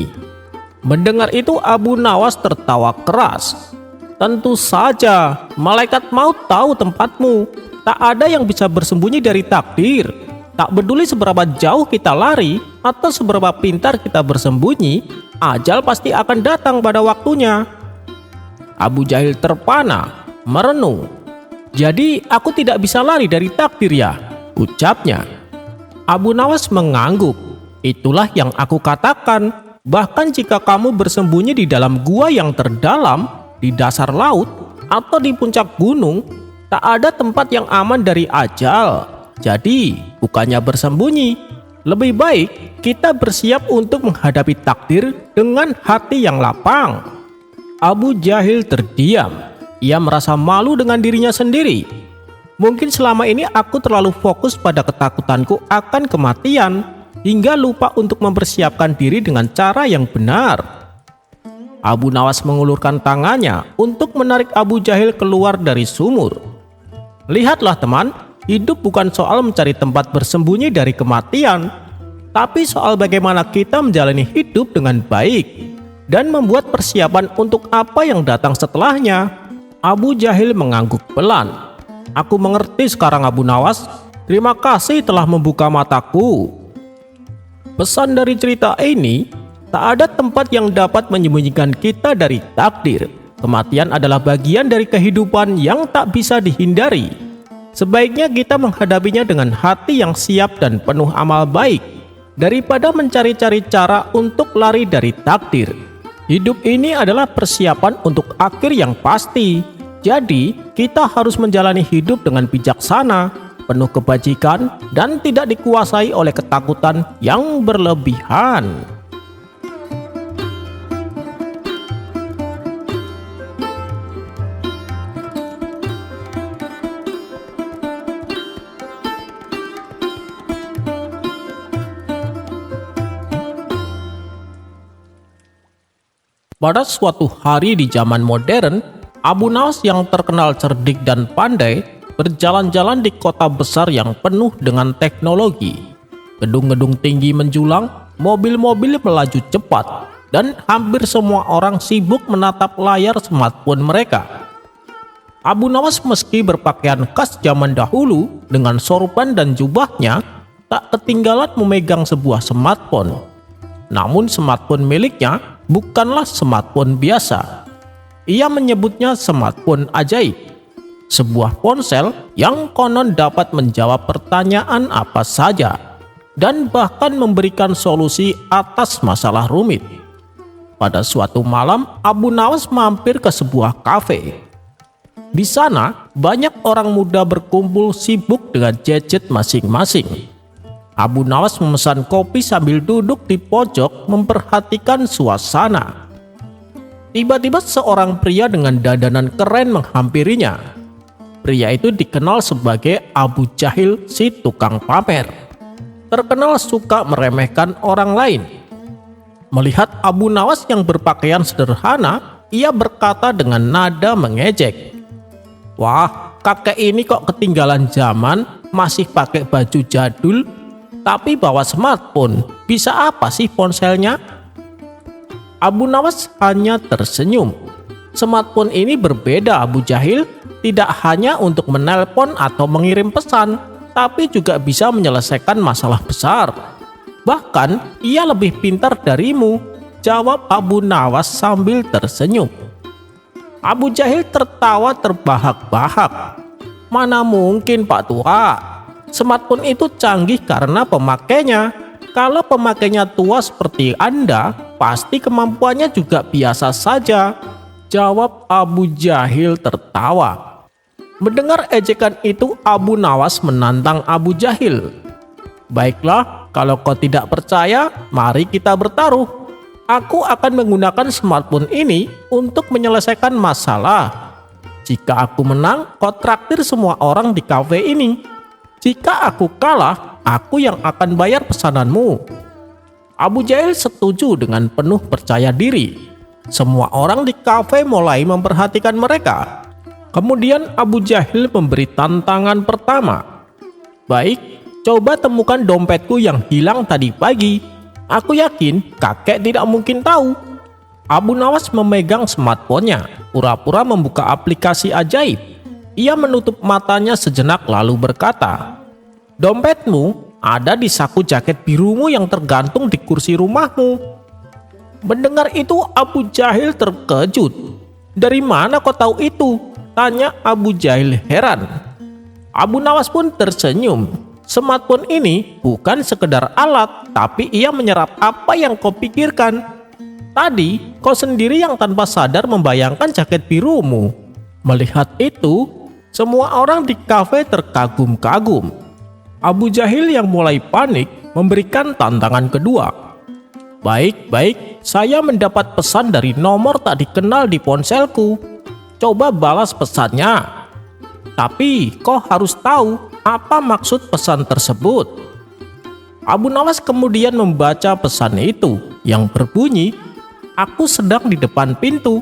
Mendengar itu Abu Nawas tertawa keras. "Tentu saja, malaikat maut tahu tempatmu. Tak ada yang bisa bersembunyi dari takdir. Tak peduli seberapa jauh kita lari atau seberapa pintar kita bersembunyi, ajal pasti akan datang pada waktunya." Abu Jahil terpana, merenung. "Jadi aku tidak bisa lari dari takdir ya?" ucapnya. Abu Nawas mengangguk. "Itulah yang aku katakan. Bahkan jika kamu bersembunyi di dalam gua yang terdalam, di dasar laut, atau di puncak gunung, tak ada tempat yang aman dari ajal. Jadi, bukannya bersembunyi, lebih baik kita bersiap untuk menghadapi takdir dengan hati yang lapang." Abu Jahil terdiam. Ia merasa malu dengan dirinya sendiri. "Mungkin selama ini aku terlalu fokus pada ketakutanku akan kematian, hingga lupa untuk mempersiapkan diri dengan cara yang benar." Abu Nawas mengulurkan tangannya untuk menarik Abu Jahil keluar dari sumur. "Lihatlah teman, hidup bukan soal mencari tempat bersembunyi dari kematian, tapi soal bagaimana kita menjalani hidup dengan baik dan membuat persiapan untuk apa yang datang setelahnya." Abu Jahil mengangguk pelan. "Aku mengerti sekarang Abu Nawas. Terima kasih telah membuka mataku." Pesan dari cerita ini, tak ada tempat yang dapat menyembunyikan kita dari takdir. Kematian adalah bagian dari kehidupan yang tak bisa dihindari. Sebaiknya kita menghadapinya dengan hati yang siap dan penuh amal baik, daripada mencari-cari cara untuk lari dari takdir. Hidup ini adalah persiapan untuk akhir yang pasti. Jadi, kita harus menjalani hidup dengan bijaksana, penuh kebajikan, dan tidak dikuasai oleh ketakutan yang berlebihan. Pada suatu hari di zaman modern, Abu Nawas yang terkenal cerdik dan pandai berjalan-jalan di kota besar yang penuh dengan teknologi. Gedung-gedung tinggi menjulang, mobil-mobil melaju cepat, dan hampir semua orang sibuk menatap layar smartphone mereka. Abu Nawas meski berpakaian khas zaman dahulu dengan sorban dan jubahnya, tak ketinggalan memegang sebuah smartphone. Namun smartphone miliknya bukanlah smartphone biasa. Ia menyebutnya smartphone ajaib, sebuah ponsel yang konon dapat menjawab pertanyaan apa saja dan bahkan memberikan solusi atas masalah rumit. Pada suatu malam, Abu Nawas mampir ke sebuah kafe. Di sana, banyak orang muda berkumpul sibuk dengan gadget masing-masing. Abu Nawas memesan kopi sambil duduk di pojok memperhatikan suasana. Tiba-tiba seorang pria dengan dandanan keren menghampirinya. Pria itu dikenal sebagai Abu Jahil, si tukang pamer. Terkenal suka meremehkan orang lain. Melihat Abu Nawas yang berpakaian sederhana, ia berkata dengan nada mengejek, "Wah, kakek ini kok ketinggalan zaman, masih pakai baju jadul, tapi bawa smartphone. Bisa apa sih ponselnya?" Abu Nawas hanya tersenyum. Smartphone ini berbeda, Abu Jahil. Tidak hanya untuk menelpon atau mengirim pesan, tapi juga bisa menyelesaikan masalah besar. Bahkan, ia lebih pintar darimu, jawab Abu Nawas sambil tersenyum. Abu Jahil tertawa terbahak-bahak. "Mana mungkin, Pak Tua. Smartphone itu canggih karena pemakainya. Kalau pemakainya tua seperti Anda, pasti kemampuannya juga biasa saja," jawab Abu Jahil tertawa. Mendengar ejekan itu, Abu Nawas menantang Abu Jahil. "Baiklah, kalau kau tidak percaya, mari kita bertaruh. Aku akan menggunakan smartphone ini untuk menyelesaikan masalah. Jika aku menang, kau traktir semua orang di kafe ini. Jika aku kalah, aku yang akan bayar pesananmu." Abu Jahil setuju dengan penuh percaya diri. Semua orang di kafe mulai memperhatikan mereka. Kemudian Abu Jahil memberi tantangan pertama. "Baik, coba temukan dompetku yang hilang tadi pagi. Aku yakin kakek tidak mungkin tahu." Abu Nawas memegang smartphone-nya, pura-pura membuka aplikasi ajaib. Ia menutup matanya sejenak lalu berkata, "Dompetmu ada di saku jaket birumu yang tergantung di kursi rumahmu." Mendengar itu Abu Jahil terkejut. "Dari mana kau tahu itu?" tanya Abu Jahil heran. Abu Nawas pun tersenyum. "Smartphone ini bukan sekedar alat, tapi ia menyerap apa yang kau pikirkan. Tadi kau sendiri yang tanpa sadar membayangkan jaket birumu." Melihat itu, semua orang di kafe terkagum-kagum. Abu Jahil yang mulai panik memberikan tantangan kedua. Baik, saya mendapat pesan dari nomor tak dikenal di ponselku. Coba balas pesannya. Tapi kau harus tahu apa maksud pesan tersebut." Abu Nawas kemudian membaca pesan itu yang berbunyi, "Aku sedang di depan pintu."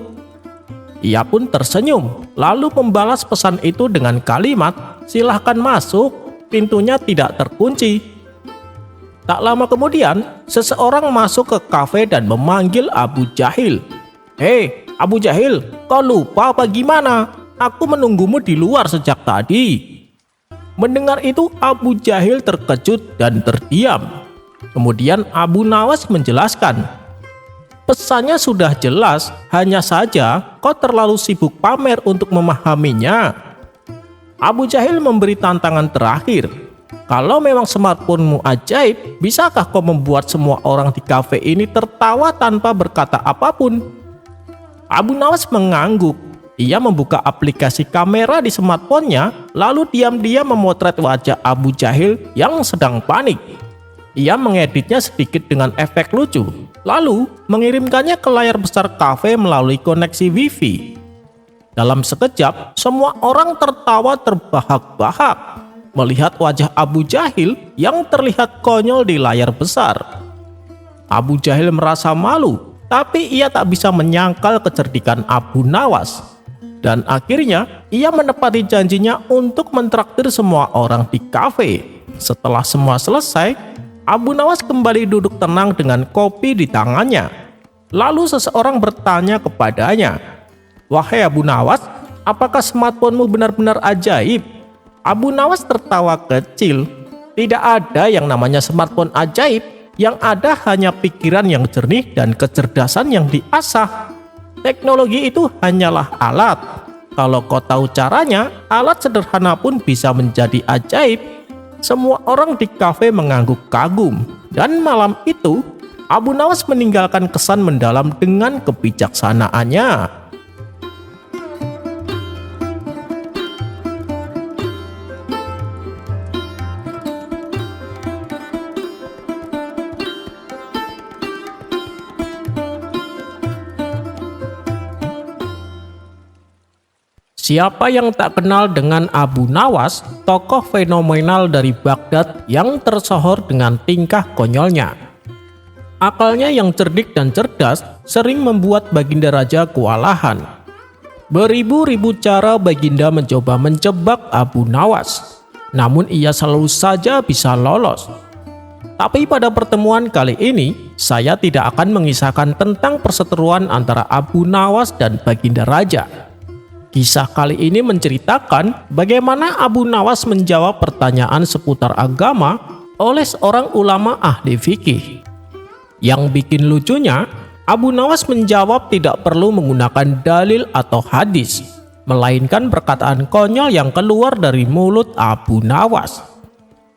Ia pun tersenyum, lalu membalas pesan itu dengan kalimat, "Silahkan masuk, pintunya tidak terkunci." Tak lama kemudian, seseorang masuk ke kafe dan memanggil Abu Jahil. "Hei, Abu Jahil, kau lupa apa gimana? Aku menunggumu di luar sejak tadi." Mendengar itu, Abu Jahil terkejut dan terdiam. Kemudian Abu Nawas menjelaskan, "Pesannya sudah jelas, hanya saja kau terlalu sibuk pamer untuk memahaminya." Abu Jahil memberi tantangan terakhir. "Kalau memang smartphone-mu ajaib, bisakah kau membuat semua orang di kafe ini tertawa tanpa berkata apapun?" Abu Nawas mengangguk. Ia membuka aplikasi kamera di smartphone-nya, lalu diam-diam memotret wajah Abu Jahil yang sedang panik. Ia mengeditnya sedikit dengan efek lucu, lalu mengirimkannya ke layar besar kafe melalui koneksi Wi-Fi. Dalam sekejap, semua orang tertawa terbahak-bahak melihat wajah Abu Jahil yang terlihat konyol di layar besar. Abu Jahil merasa malu, tapi ia tak bisa menyangkal kecerdikan Abu Nawas. Dan akhirnya ia menepati janjinya untuk mentraktir semua orang di kafe. Setelah semua selesai, Abu Nawas kembali duduk tenang dengan kopi di tangannya. Lalu seseorang bertanya kepadanya, "Wahai Abu Nawas, apakah smartphone-mu benar-benar ajaib?" Abu Nawas tertawa kecil. "Tidak ada yang namanya smartphone ajaib. Yang ada hanya pikiran yang jernih dan kecerdasan yang diasah. Teknologi itu hanyalah alat. Kalau kau tahu caranya, alat sederhana pun bisa menjadi ajaib." Semua orang di kafe mengangguk kagum. Dan malam itu, Abu Nawas meninggalkan kesan mendalam dengan kebijaksanaannya. Siapa yang tak kenal dengan Abu Nawas, tokoh fenomenal dari Baghdad yang tersohor dengan tingkah konyolnya. Akalnya yang cerdik dan cerdas sering membuat Baginda Raja kewalahan. Beribu-ribu cara Baginda mencoba menjebak Abu Nawas, namun ia selalu saja bisa lolos. Tapi pada pertemuan kali ini, saya tidak akan mengisahkan tentang perseteruan antara Abu Nawas dan Baginda Raja. Kisah kali ini menceritakan bagaimana Abu Nawas menjawab pertanyaan seputar agama oleh seorang ulama ahli fikih. Yang bikin lucunya, Abu Nawas menjawab tidak perlu menggunakan dalil atau hadis, melainkan perkataan konyol yang keluar dari mulut Abu Nawas.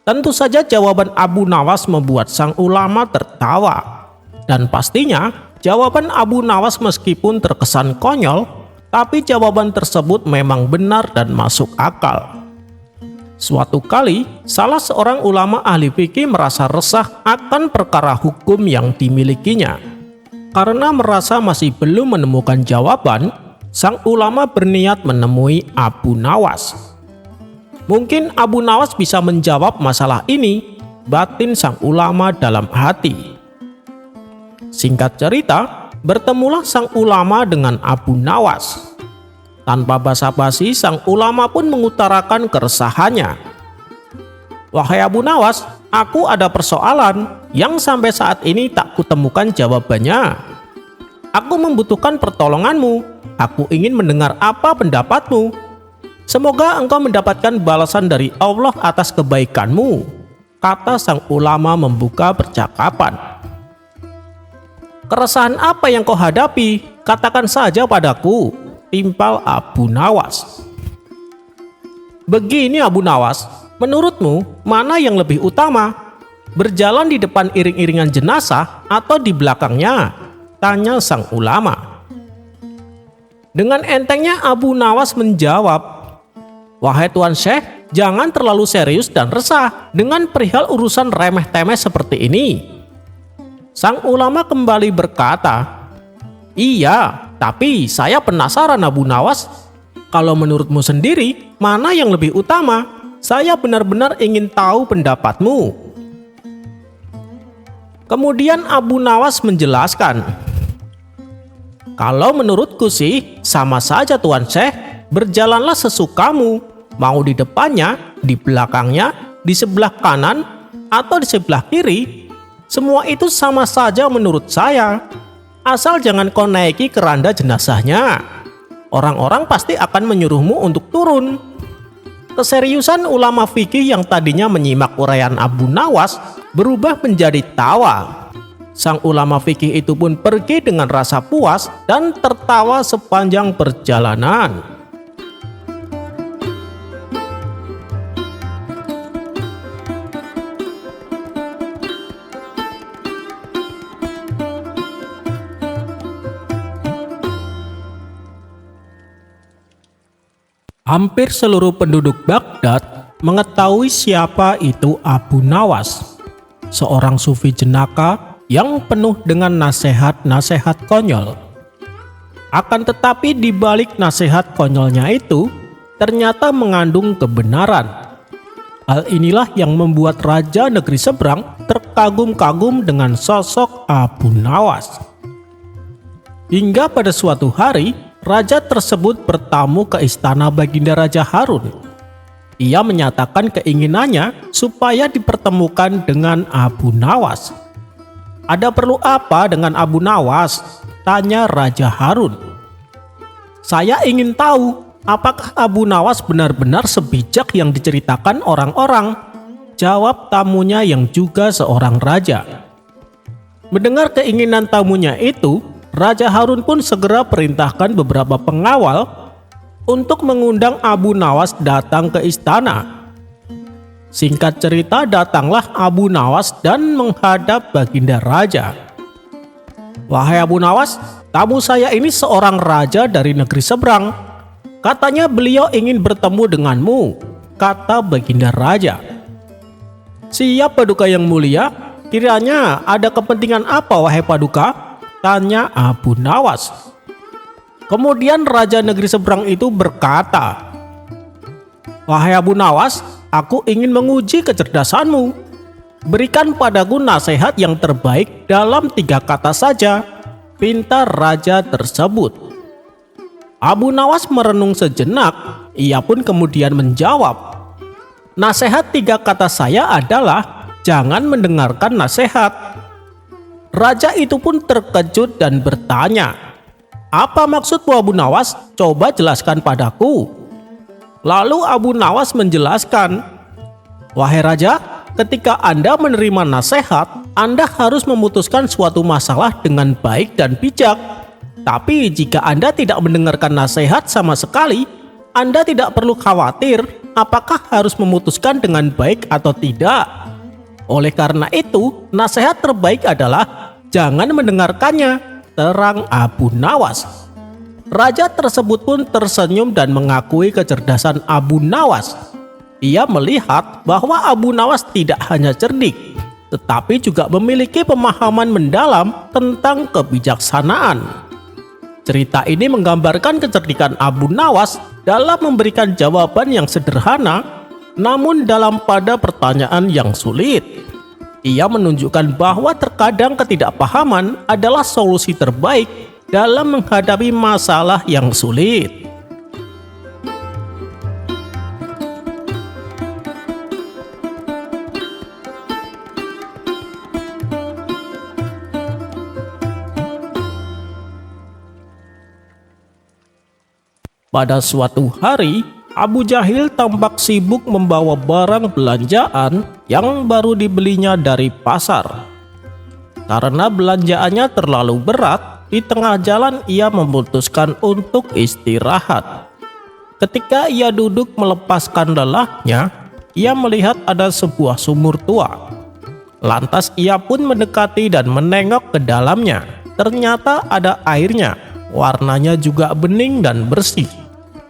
Tentu saja jawaban Abu Nawas membuat sang ulama tertawa. Dan pastinya jawaban Abu Nawas meskipun terkesan konyol, tapi jawaban tersebut memang benar dan masuk akal. Suatu kali, salah seorang ulama ahli fikih merasa resah akan perkara hukum yang dimilikinya. Karena merasa masih belum menemukan jawaban, sang ulama berniat menemui Abu Nawas. Mungkin Abu Nawas bisa menjawab masalah ini, batin sang ulama dalam hati. Singkat cerita, bertemulah sang ulama dengan Abu Nawas. Tanpa basa-basi, sang ulama pun mengutarakan keresahannya. "Wahai Abu Nawas, aku ada persoalan yang sampai saat ini tak kutemukan jawabannya. Aku membutuhkan pertolonganmu. Aku ingin mendengar apa pendapatmu. Semoga engkau mendapatkan balasan dari Allah atas kebaikanmu," kata sang ulama membuka percakapan. "Keresahan apa yang kau hadapi? Katakan saja padaku," timpal Abu Nawas. "Begini Abu Nawas, menurutmu mana yang lebih utama? Berjalan di depan iring-iringan jenazah atau di belakangnya?" tanya sang ulama. Dengan entengnya Abu Nawas menjawab, "Wahai Tuan Syekh, jangan terlalu serius dan resah dengan perihal urusan remeh-temeh seperti ini." Sang ulama kembali berkata, "Iya, tapi saya penasaran Abu Nawas. Kalau menurutmu sendiri, mana yang lebih utama? Saya benar-benar ingin tahu pendapatmu." Kemudian Abu Nawas menjelaskan, "Kalau menurutku sih, sama saja Tuan Syekh, berjalanlah sesukamu. Mau di depannya, di belakangnya, di sebelah kanan, atau di sebelah kiri, semua itu sama saja menurut saya. Asal jangan kau naiki keranda jenazahnya. Orang-orang pasti akan menyuruhmu untuk turun." Keseriusan ulama fikih yang tadinya menyimak uraian Abu Nawas berubah menjadi tawa. Sang ulama fikih itu pun pergi dengan rasa puas dan tertawa sepanjang perjalanan. Hampir seluruh penduduk Baghdad mengetahui siapa itu Abu Nawas, seorang sufi jenaka yang penuh dengan nasihat-nasihat konyol. Akan tetapi di balik nasihat konyolnya itu ternyata mengandung kebenaran. Hal inilah yang membuat raja negeri seberang terkagum-kagum dengan sosok Abu Nawas. Hingga pada suatu hari, raja tersebut bertamu ke istana Baginda Raja Harun. Ia menyatakan keinginannya supaya dipertemukan dengan Abu Nawas. "Ada perlu apa dengan Abu Nawas?" tanya Raja Harun. "Saya ingin tahu, apakah Abu Nawas benar-benar sebijak yang diceritakan orang-orang?" jawab tamunya yang juga seorang raja. Mendengar keinginan tamunya itu, Raja Harun pun segera perintahkan beberapa pengawal untuk mengundang Abu Nawas datang ke istana. Singkat cerita, datanglah Abu Nawas dan menghadap Baginda Raja. "Wahai Abu Nawas, tamu saya ini seorang raja dari negeri seberang. Katanya beliau ingin bertemu denganmu," kata Baginda Raja. "Siap Paduka yang mulia, kiranya ada kepentingan apa wahai Paduka?" tanya Abu Nawas. Kemudian raja negeri seberang itu berkata, "Wahai Abu Nawas, aku ingin menguji kecerdasanmu. Berikan padaku nasihat yang terbaik dalam 3 kata saja, pinta raja tersebut. Abu Nawas merenung sejenak, ia pun kemudian menjawab, nasihat 3 kata saya adalah jangan mendengarkan nasihat. Raja itu pun terkejut dan bertanya, apa maksudmu Abu Nawas? Coba jelaskan padaku. Lalu Abu Nawas menjelaskan, wahai raja, ketika Anda menerima nasihat, Anda harus memutuskan suatu masalah dengan baik dan bijak. Tapi jika Anda tidak mendengarkan nasihat sama sekali, Anda tidak perlu khawatir apakah harus memutuskan dengan baik atau tidak. Oleh karena itu, nasihat terbaik adalah jangan mendengarkannya, terang Abu Nawas. Raja tersebut pun tersenyum dan mengakui kecerdasan Abu Nawas. Ia melihat bahwa Abu Nawas tidak hanya cerdik, tetapi juga memiliki pemahaman mendalam tentang kebijaksanaan. Cerita ini menggambarkan kecerdikan Abu Nawas dalam memberikan jawaban yang sederhana, namun dalam pada pertanyaan yang sulit. Ia menunjukkan bahwa terkadang ketidakpahaman adalah solusi terbaik dalam menghadapi masalah yang sulit. Pada suatu hari, Abu Jahil tampak sibuk membawa barang belanjaan yang baru dibelinya dari pasar. Karena belanjaannya terlalu berat, di tengah jalan ia memutuskan untuk istirahat. Ketika ia duduk melepaskan lelahnya, ia melihat ada sebuah sumur tua. Lantas ia pun mendekati dan menengok ke dalamnya. Ternyata ada airnya, warnanya juga bening dan bersih.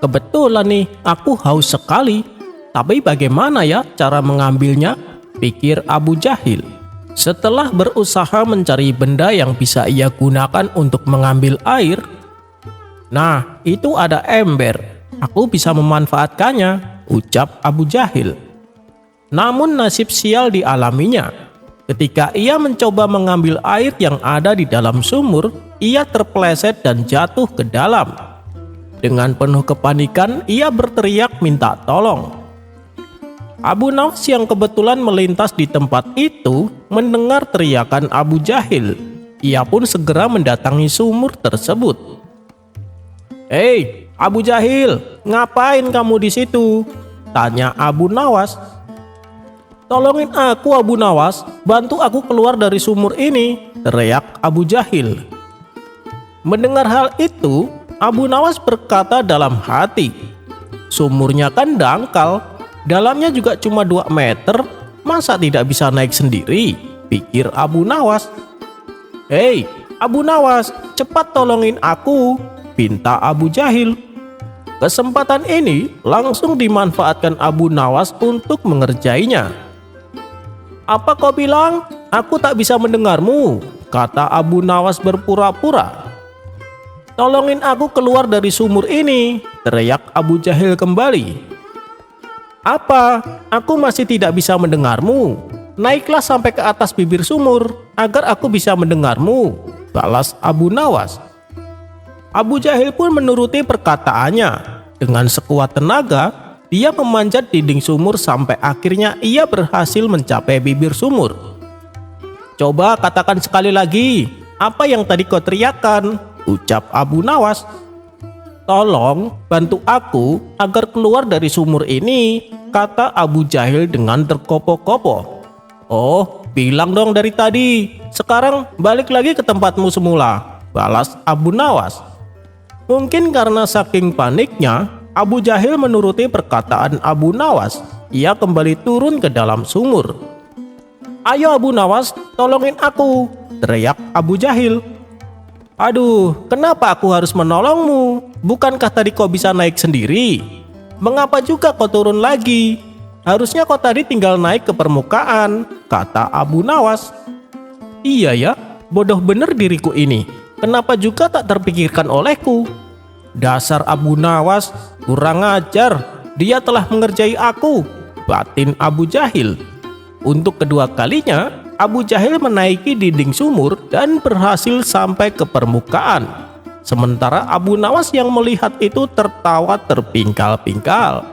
Kebetulan nih, aku haus sekali. Tapi bagaimana ya cara mengambilnya? Pikir Abu Jahil. Setelah berusaha mencari benda yang bisa ia gunakan untuk mengambil air, nah, itu ada ember. Aku bisa memanfaatkannya, ucap Abu Jahil. Namun nasib sial dialaminya. Ketika ia mencoba mengambil air yang ada di dalam sumur, ia terpeleset dan jatuh ke dalam. Dengan penuh kepanikan, ia berteriak minta tolong. Abu Nawas yang kebetulan melintas di tempat itu mendengar teriakan Abu Jahil. Ia pun segera mendatangi sumur tersebut. "Hei, Abu Jahil, ngapain kamu di situ?" tanya Abu Nawas. "Tolongin aku Abu Nawas, bantu aku keluar dari sumur ini," teriak Abu Jahil. Mendengar hal itu, Abu Nawas berkata dalam hati, "Sumurnya kan dangkal, dalamnya juga cuma 2 meter, masa tidak bisa naik sendiri?" pikir Abu Nawas. "Hei, Abu Nawas, cepat tolongin aku," pinta Abu Jahil. Kesempatan ini langsung dimanfaatkan Abu Nawas untuk mengerjainya. "Apa kau bilang? Aku tak bisa mendengarmu," kata Abu Nawas berpura-pura. "Tolongin aku keluar dari sumur ini," teriak Abu Jahil kembali. "Apa? Aku masih tidak bisa mendengarmu. Naiklah sampai ke atas bibir sumur agar aku bisa mendengarmu," balas Abu Nawas. Abu Jahil pun menuruti perkataannya. Dengan sekuat tenaga, dia memanjat dinding sumur sampai akhirnya ia berhasil mencapai bibir sumur. "Coba katakan sekali lagi, apa yang tadi kau teriakkan?" ucap Abu Nawas. "Tolong bantu aku agar keluar dari sumur ini," kata Abu Jahil dengan terkopoh-kopoh. "Oh, bilang dong dari tadi. Sekarang balik lagi ke tempatmu semula," balas Abu Nawas. Mungkin karena saking paniknya, Abu Jahil menuruti perkataan Abu Nawas. Ia kembali turun ke dalam sumur. "Ayo Abu Nawas, tolongin aku," teriak Abu Jahil. "Aduh, kenapa aku harus menolongmu? Bukankah tadi kau bisa naik sendiri? Mengapa juga kau turun lagi? Harusnya kau tadi tinggal naik ke permukaan," kata Abu Nawas. "Iya ya, bodoh bener diriku ini. Kenapa juga tak terpikirkan olehku? Dasar Abu Nawas, kurang ajar. Dia telah mengerjai aku," batin Abu Jahil. Untuk kedua kalinya, Abu Jahal menaiki dinding sumur dan berhasil sampai ke permukaan. Sementara Abu Nawas yang melihat itu tertawa terpingkal-pingkal.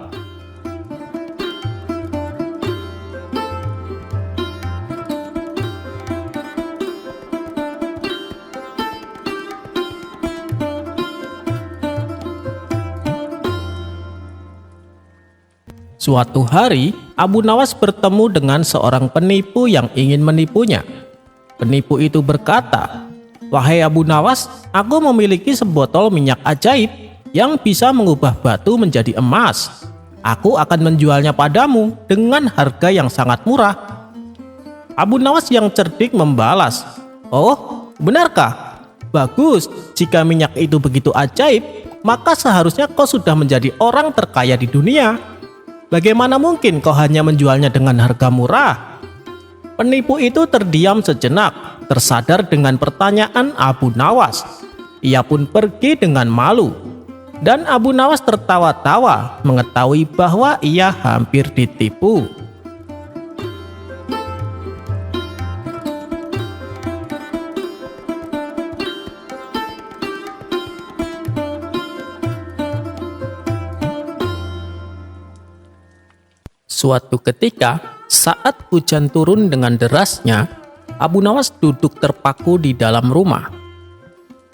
Suatu hari, Abu Nawas bertemu dengan seorang penipu yang ingin menipunya. Penipu itu berkata, "Wahai Abu Nawas, aku memiliki sebotol minyak ajaib yang bisa mengubah batu menjadi emas. Aku akan menjualnya padamu dengan harga yang sangat murah." Abu Nawas yang cerdik membalas, "Oh, benarkah? Bagus, jika minyak itu begitu ajaib, maka seharusnya kau sudah menjadi orang terkaya di dunia. Bagaimana mungkin kau hanya menjualnya dengan harga murah?" Penipu itu terdiam sejenak, tersadar dengan pertanyaan Abu Nawas. Ia pun pergi dengan malu. Dan Abu Nawas tertawa-tawa mengetahui bahwa ia hampir ditipu. Suatu ketika, saat hujan turun dengan derasnya, Abu Nawas duduk terpaku di dalam rumah.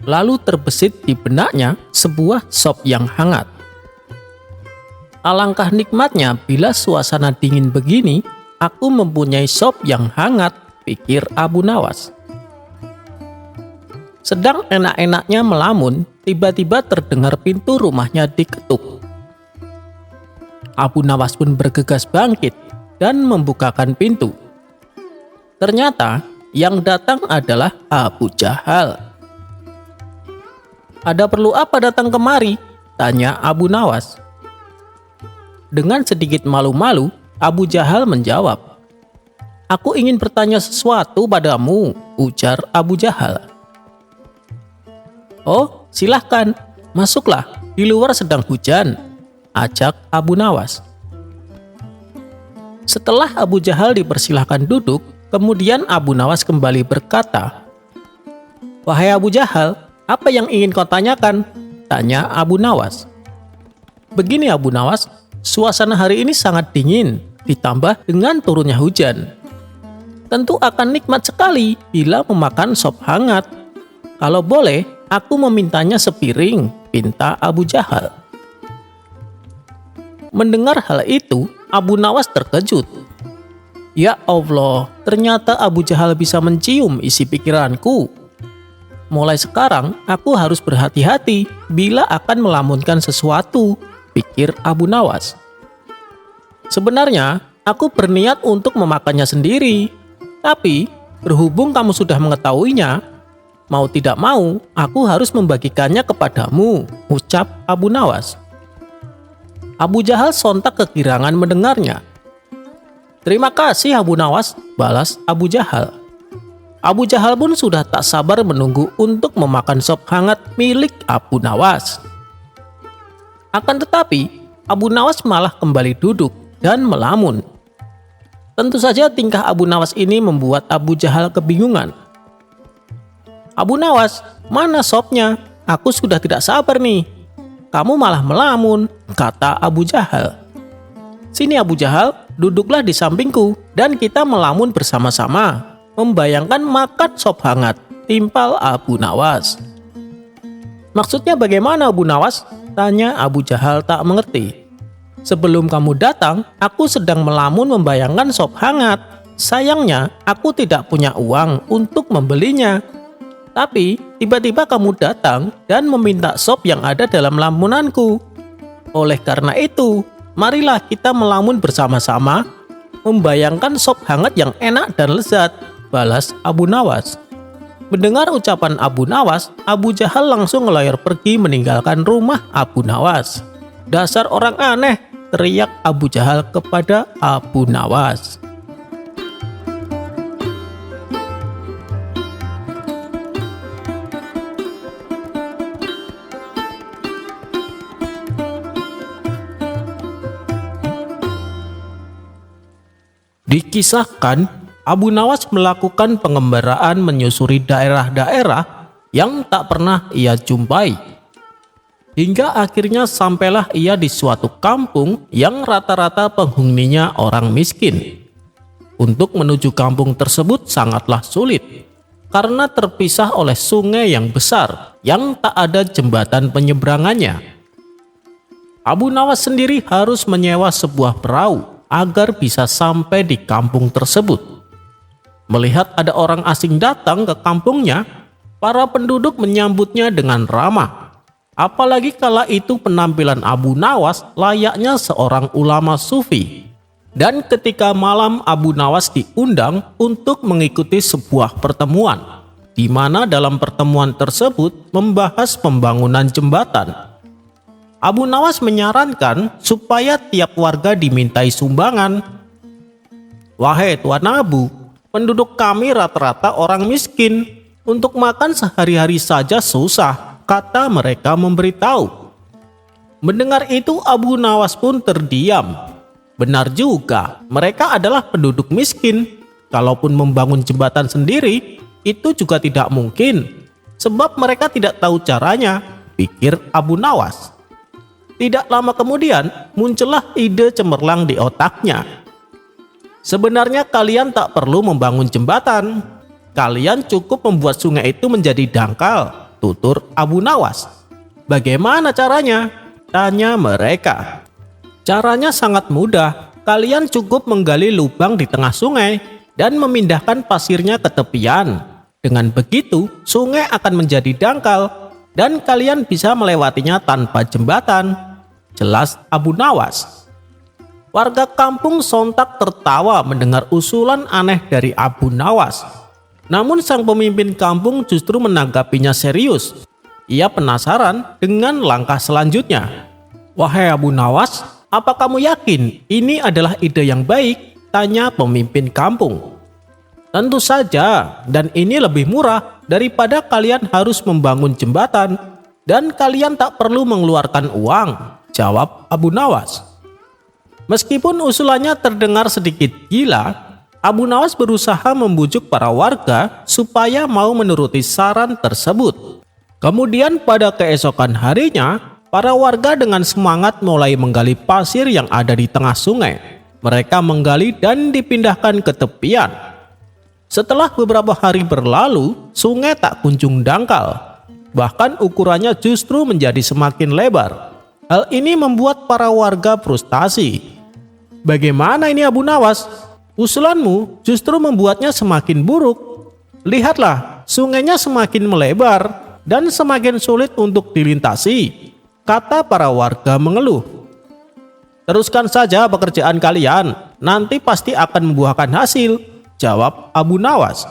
Lalu terbesit di benaknya sebuah sop yang hangat. Alangkah nikmatnya bila suasana dingin begini, aku mempunyai sop yang hangat, pikir Abu Nawas. Sedang enak-enaknya melamun, tiba-tiba terdengar pintu rumahnya diketuk. Abu Nawas pun bergegas bangkit dan membukakan pintu. Ternyata yang datang adalah Abu Jahal. "Ada perlu apa datang kemari?" tanya Abu Nawas. Dengan sedikit malu-malu, Abu Jahal menjawab, "Aku ingin bertanya sesuatu padamu," ujar Abu Jahal. "Oh, silahkan, masuklah, di luar sedang hujan," ajak Abu Nawas. Setelah Abu Jahal dipersilahkan duduk, kemudian Abu Nawas kembali berkata, "Wahai Abu Jahal, apa yang ingin kau tanyakan?" tanya Abu Nawas. "Begini Abu Nawas, suasana hari ini sangat dingin, ditambah dengan turunnya hujan. Tentu akan nikmat sekali bila memakan sop hangat. Kalau boleh, aku memintanya sepiring," pinta Abu Jahal. Mendengar hal itu, Abu Nawas terkejut. Ya Allah, ternyata Abu Jahal bisa mencium isi pikiranku. Mulai sekarang, aku harus berhati-hati bila akan melamunkan sesuatu, pikir Abu Nawas. Sebenarnya, aku berniat untuk memakannya sendiri. Tapi, berhubung kamu sudah mengetahuinya, mau tidak mau, aku harus membagikannya kepadamu, ucap Abu Nawas. Abu Jahal sontak kegirangan mendengarnya. "Terima kasih Abu Nawas," balas Abu Jahal. Abu Jahal pun sudah tak sabar menunggu untuk memakan sop hangat milik Abu Nawas. Akan tetapi, Abu Nawas malah kembali duduk dan melamun. Tentu saja tingkah Abu Nawas ini membuat Abu Jahal kebingungan. "Abu Nawas, mana sopnya? Aku sudah tidak sabar nih. Kamu malah melamun," kata Abu Jahal. "Sini Abu Jahal, duduklah di sampingku dan kita melamun bersama-sama, membayangkan makan sop hangat," timpal Abu Nawas. "Maksudnya bagaimana Abu Nawas?" tanya Abu Jahal tak mengerti. "Sebelum kamu datang, aku sedang melamun membayangkan sop hangat. Sayangnya, aku tidak punya uang untuk membelinya. Tapi, tiba-tiba kamu datang dan meminta sop yang ada dalam lamunanku. Oleh karena itu, marilah kita melamun bersama-sama, membayangkan sop hangat yang enak dan lezat," balas Abu Nawas. Mendengar ucapan Abu Nawas, Abu Jahal langsung ngelayar pergi meninggalkan rumah Abu Nawas. "Dasar orang aneh," teriak Abu Jahal kepada Abu Nawas. Dikisahkan, Abu Nawas melakukan pengembaraan menyusuri daerah-daerah yang tak pernah ia jumpai. Hingga akhirnya sampailah ia di suatu kampung yang rata-rata penghuninya orang miskin. Untuk menuju kampung tersebut sangatlah sulit, karena terpisah oleh sungai yang besar yang tak ada jembatan penyeberangannya. Abu Nawas sendiri harus menyewa sebuah perahu agar bisa sampai di kampung tersebut. Melihat ada orang asing datang ke kampungnya, para penduduk menyambutnya dengan ramah. Apalagi kala itu penampilan Abu Nawas layaknya seorang ulama sufi. Dan ketika malam Abu Nawas diundang untuk mengikuti sebuah pertemuan, di mana dalam pertemuan tersebut membahas pembangunan jembatan. Abu Nawas menyarankan supaya tiap warga dimintai sumbangan. "Wahai Tuan Abu, penduduk kami rata-rata orang miskin. Untuk makan sehari-hari saja susah," kata mereka memberitahu. Mendengar itu Abu Nawas pun terdiam. Benar juga, mereka adalah penduduk miskin. Kalaupun membangun jembatan sendiri, itu juga tidak mungkin, sebab mereka tidak tahu caranya, pikir Abu Nawas. Tidak lama kemudian, muncullah ide cemerlang di otaknya. "Sebenarnya kalian tak perlu membangun jembatan. Kalian cukup membuat sungai itu menjadi dangkal," tutur Abu Nawas. "Bagaimana caranya?" tanya mereka. "Caranya sangat mudah. Kalian cukup menggali lubang di tengah sungai dan memindahkan pasirnya ke tepian. Dengan begitu, sungai akan menjadi dangkal dan kalian bisa melewatinya tanpa jembatan," jelas Abu Nawas. Warga kampung sontak tertawa mendengar usulan aneh dari Abu Nawas. Namun sang pemimpin kampung justru menanggapinya serius. Ia penasaran dengan langkah selanjutnya. "Wahai Abu Nawas, apa kamu yakin ini adalah ide yang baik?" tanya pemimpin kampung. "Tentu saja, dan ini lebih murah daripada kalian harus membangun jembatan, dan kalian tak perlu mengeluarkan uang," jawab Abu Nawas. Meskipun usulannya terdengar sedikit gila, Abu Nawas berusaha membujuk para warga supaya mau menuruti saran tersebut. Kemudian pada keesokan harinya, para warga dengan semangat mulai menggali pasir yang ada di tengah sungai. Mereka menggali dan dipindahkan ke tepian. Setelah beberapa hari berlalu, sungai tak kunjung dangkal. Bahkan ukurannya justru menjadi semakin lebar. Hal ini membuat para warga frustasi. "Bagaimana ini Abu Nawas? Usulanmu justru membuatnya semakin buruk. Lihatlah, sungainya semakin melebar dan semakin sulit untuk dilintasi," kata para warga mengeluh. "Teruskan saja pekerjaan kalian, nanti pasti akan membuahkan hasil," jawab Abu Nawas.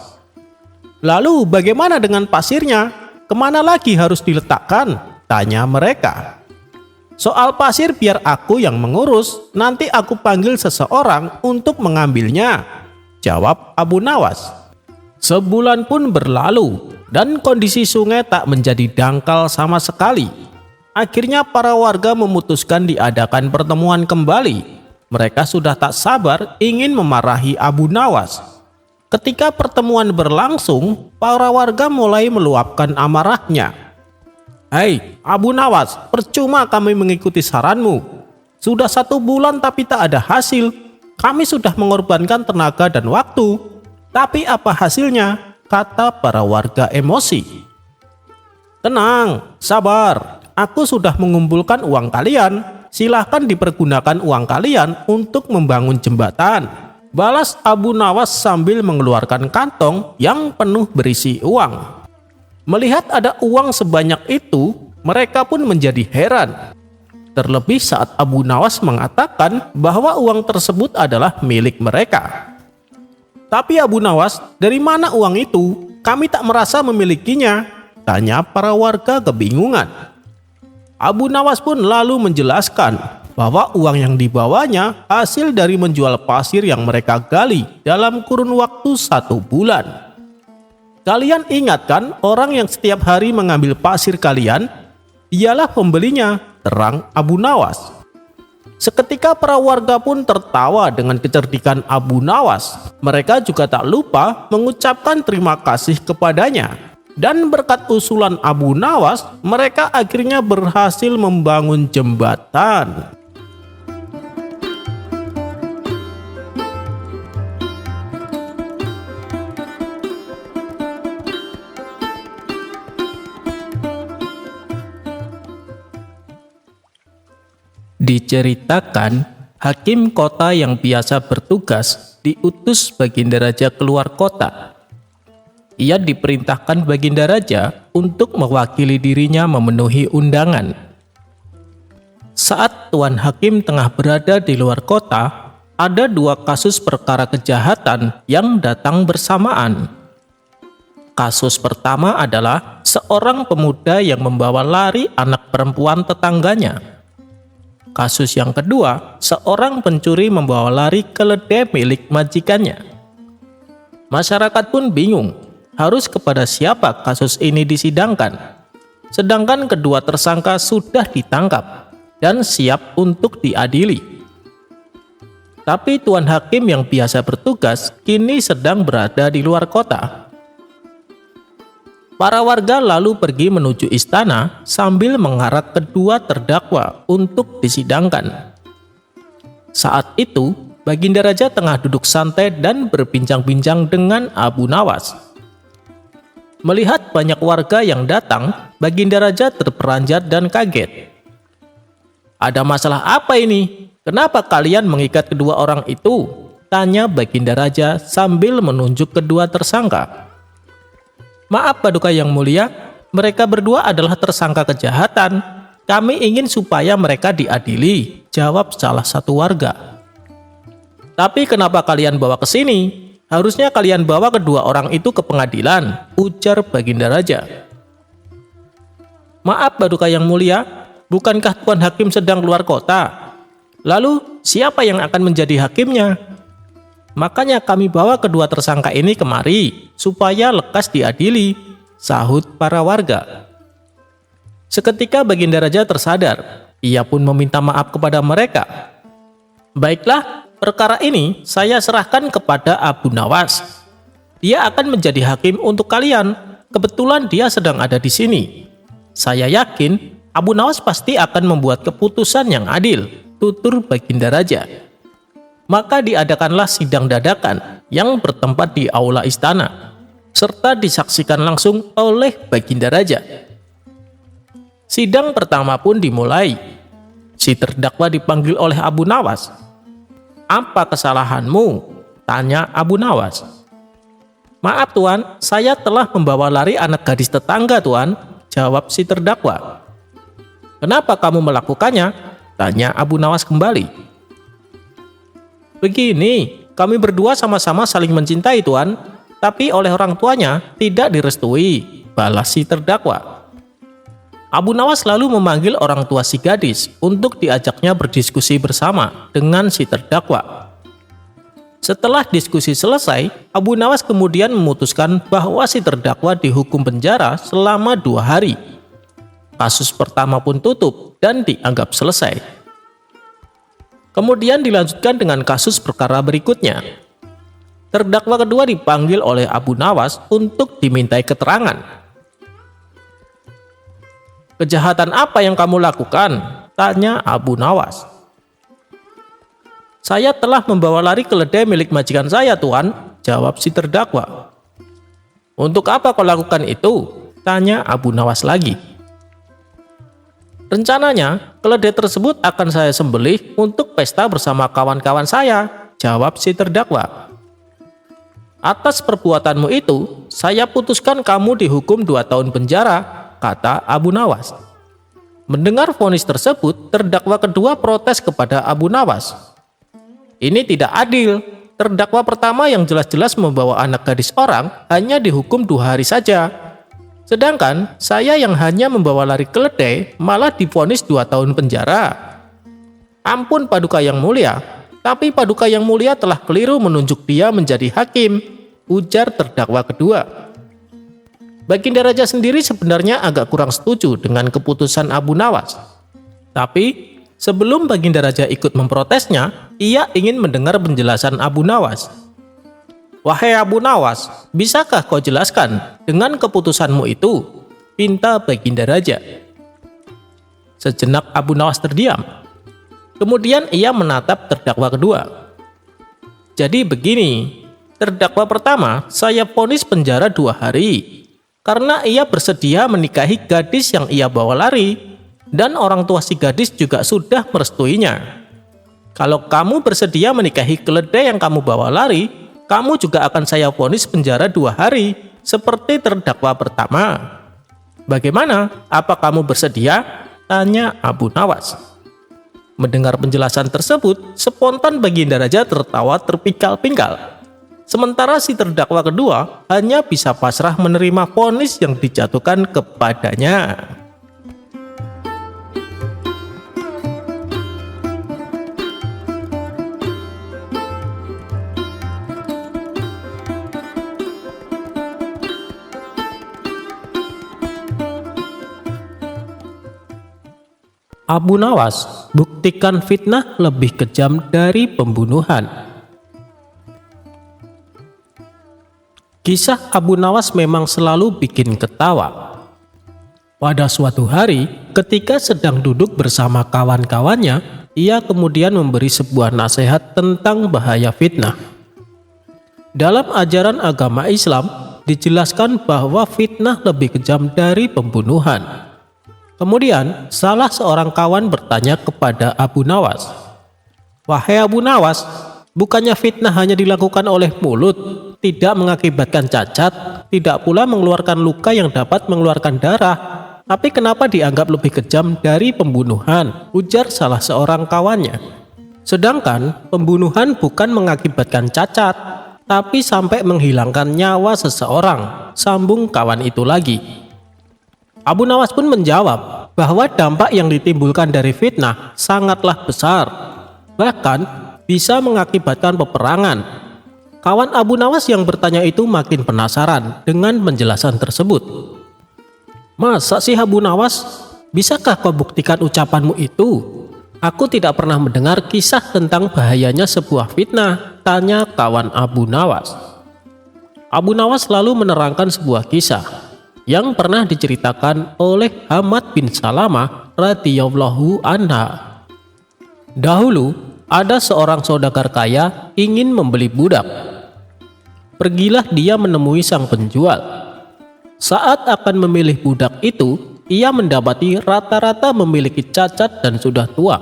"Lalu bagaimana dengan pasirnya? Kemana lagi harus diletakkan?" tanya mereka. "Soal pasir biar aku yang mengurus, nanti aku panggil seseorang untuk mengambilnya," jawab Abu Nawas. Sebulan pun berlalu dan kondisi sungai tak menjadi dangkal sama sekali. Akhirnya para warga memutuskan diadakan pertemuan kembali. Mereka sudah tak sabar ingin memarahi Abu Nawas. Ketika pertemuan berlangsung, para warga mulai meluapkan amarahnya. "Hei Abu Nawas, percuma kami mengikuti saranmu. Sudah 1 bulan tapi tak ada hasil. Kami sudah mengorbankan tenaga dan waktu. Tapi apa hasilnya?" kata para warga emosi. "Tenang, sabar. Aku sudah mengumpulkan uang kalian. Silahkan dipergunakan uang kalian untuk membangun jembatan," balas Abu Nawas sambil mengeluarkan kantong yang penuh berisi uang. Melihat ada uang sebanyak itu, mereka pun menjadi heran. Terlebih saat Abu Nawas mengatakan bahwa uang tersebut adalah milik mereka. "Tapi Abu Nawas, dari mana uang itu? Kami tak merasa memilikinya," tanya para warga kebingungan. Abu Nawas pun lalu menjelaskan bahwa uang yang dibawanya hasil dari menjual pasir yang mereka gali dalam kurun waktu 1 bulan. "Kalian ingat kan orang yang setiap hari mengambil pasir kalian? Dialah pembelinya," terang Abu Nawas. Seketika para warga pun tertawa dengan kecerdikan Abu Nawas. Mereka juga tak lupa mengucapkan terima kasih kepadanya. Dan berkat usulan Abu Nawas, mereka akhirnya berhasil membangun jembatan. Diceritakan, hakim kota yang biasa bertugas diutus Baginda Raja keluar kota. Ia diperintahkan Baginda Raja untuk mewakili dirinya memenuhi undangan. Saat Tuan Hakim tengah berada di luar kota, ada dua kasus perkara kejahatan yang datang bersamaan. Kasus pertama adalah seorang pemuda yang membawa lari anak perempuan tetangganya. Kasus yang kedua, seorang pencuri membawa lari keledai milik majikannya. Masyarakat pun bingung, harus kepada siapa kasus ini disidangkan. Sedangkan kedua tersangka sudah ditangkap dan siap untuk diadili. Tapi Tuan Hakim yang biasa bertugas kini sedang berada di luar kota. Para warga lalu pergi menuju istana sambil mengarak kedua terdakwa untuk disidangkan. Saat itu, Baginda Raja tengah duduk santai dan berbincang-bincang dengan Abu Nawas. Melihat banyak warga yang datang, Baginda Raja terperanjat dan kaget. "Ada masalah apa ini? Kenapa kalian mengikat kedua orang itu?" tanya Baginda Raja sambil menunjuk kedua tersangka. "Maaf Paduka yang mulia, mereka berdua adalah tersangka kejahatan. Kami ingin supaya mereka diadili," jawab salah satu warga. "Tapi kenapa kalian bawa ke sini? Harusnya kalian bawa kedua orang itu ke pengadilan," ujar Baginda Raja. "Maaf Paduka yang mulia, bukankah Tuan Hakim sedang keluar kota? Lalu siapa yang akan menjadi hakimnya? Makanya kami bawa kedua tersangka ini kemari, supaya lekas diadili," sahut para warga. Seketika Baginda Raja tersadar, ia pun meminta maaf kepada mereka. "Baiklah, perkara ini saya serahkan kepada Abu Nawas. Dia akan menjadi hakim untuk kalian, kebetulan dia sedang ada di sini. Saya yakin Abu Nawas pasti akan membuat keputusan yang adil," tutur Baginda Raja. Maka diadakanlah sidang dadakan yang bertempat di aula istana, serta disaksikan langsung oleh Baginda Raja. Sidang pertama pun dimulai. Si terdakwa dipanggil oleh Abu Nawas. "Apa kesalahanmu?" tanya Abu Nawas. "Maaf Tuan, saya telah membawa lari anak gadis tetangga Tuan," jawab si terdakwa. "Kenapa kamu melakukannya?" tanya Abu Nawas kembali. "Begini, kami berdua sama-sama saling mencintai Tuan, tapi oleh orang tuanya tidak direstui," balas si terdakwa. Abu Nawas lalu memanggil orang tua si gadis untuk diajaknya berdiskusi bersama dengan si terdakwa. Setelah diskusi selesai, Abu Nawas kemudian memutuskan bahwa si terdakwa dihukum penjara selama 2 hari. Kasus pertama pun tutup dan dianggap selesai. Kemudian dilanjutkan dengan kasus perkara berikutnya. Terdakwa kedua dipanggil oleh Abu Nawas untuk dimintai keterangan. "Kejahatan apa yang kamu lakukan?" tanya Abu Nawas. "Saya telah membawa lari keledai milik majikan saya Tuan," jawab si terdakwa. "Untuk apa kau lakukan itu?" tanya Abu Nawas lagi. "Rencananya, keledai tersebut akan saya sembelih untuk pesta bersama kawan-kawan saya," jawab si terdakwa. "Atas perbuatanmu itu, saya putuskan kamu dihukum 2 tahun penjara," kata Abu Nawas. Mendengar vonis tersebut, terdakwa kedua protes kepada Abu Nawas. "Ini tidak adil. Terdakwa pertama yang jelas-jelas membawa anak gadis orang hanya dihukum 2 hari saja. Sedangkan saya yang hanya membawa lari keledai malah divonis 2 tahun penjara. Ampun Paduka yang mulia, tapi Paduka yang mulia telah keliru menunjuk dia menjadi hakim," ujar terdakwa kedua. Baginda Raja sendiri sebenarnya agak kurang setuju dengan keputusan Abu Nawas. Tapi Sebelum Baginda Raja ikut memprotesnya, ia ingin mendengar penjelasan Abu Nawas. "Wahai Abu Nawas, bisakah kau jelaskan dengan keputusanmu itu?" pinta Baginda Raja. Sejenak Abu Nawas terdiam. Kemudian ia menatap terdakwa kedua. "Jadi begini, terdakwa pertama saya vonis penjara 2 hari karena ia bersedia menikahi gadis yang ia bawa lari, dan orang tua si gadis juga sudah merestuinya. Kalau kamu bersedia menikahi keledai yang kamu bawa lari, kamu juga akan saya vonis penjara 2 hari seperti terdakwa pertama. Bagaimana? Apa kamu bersedia?" tanya Abu Nawas. Mendengar penjelasan tersebut, spontan Baginda Raja tertawa terpingkal-pingkal. Sementara si terdakwa kedua hanya bisa pasrah menerima vonis yang dijatuhkan kepadanya. Abu Nawas, buktikan fitnah lebih kejam dari pembunuhan. Kisah Abu Nawas memang selalu bikin ketawa. Pada suatu hari, ketika sedang duduk bersama kawan-kawannya, ia kemudian memberi sebuah nasihat tentang bahaya fitnah. Dalam ajaran agama Islam, dijelaskan bahwa fitnah lebih kejam dari pembunuhan. Kemudian, salah seorang kawan bertanya kepada Abu Nawas, "Wahai Abu Nawas, bukannya fitnah hanya dilakukan oleh mulut, tidak mengakibatkan cacat, tidak pula mengeluarkan luka yang dapat mengeluarkan darah, tapi kenapa dianggap lebih kejam dari pembunuhan?" ujar salah seorang kawannya. "Sedangkan pembunuhan bukan mengakibatkan cacat, tapi sampai menghilangkan nyawa seseorang," sambung kawan itu lagi. Abu Nawas pun menjawab bahwa dampak yang ditimbulkan dari fitnah sangatlah besar, bahkan bisa mengakibatkan peperangan. Kawan Abu Nawas yang bertanya itu makin penasaran dengan penjelasan tersebut. "Masa sih Abu Nawas? Bisakah kau buktikan ucapanmu itu? Aku tidak pernah mendengar kisah tentang bahayanya sebuah fitnah," tanya kawan Abu Nawas. Abu Nawas lalu menerangkan sebuah kisah yang pernah diceritakan oleh Hamad bin Salamah radhiyallahu anha. Dahulu ada seorang saudagar kaya ingin membeli budak. Pergilah dia menemui sang penjual. Saat akan memilih budak itu, ia mendapati rata-rata memiliki cacat dan sudah tua.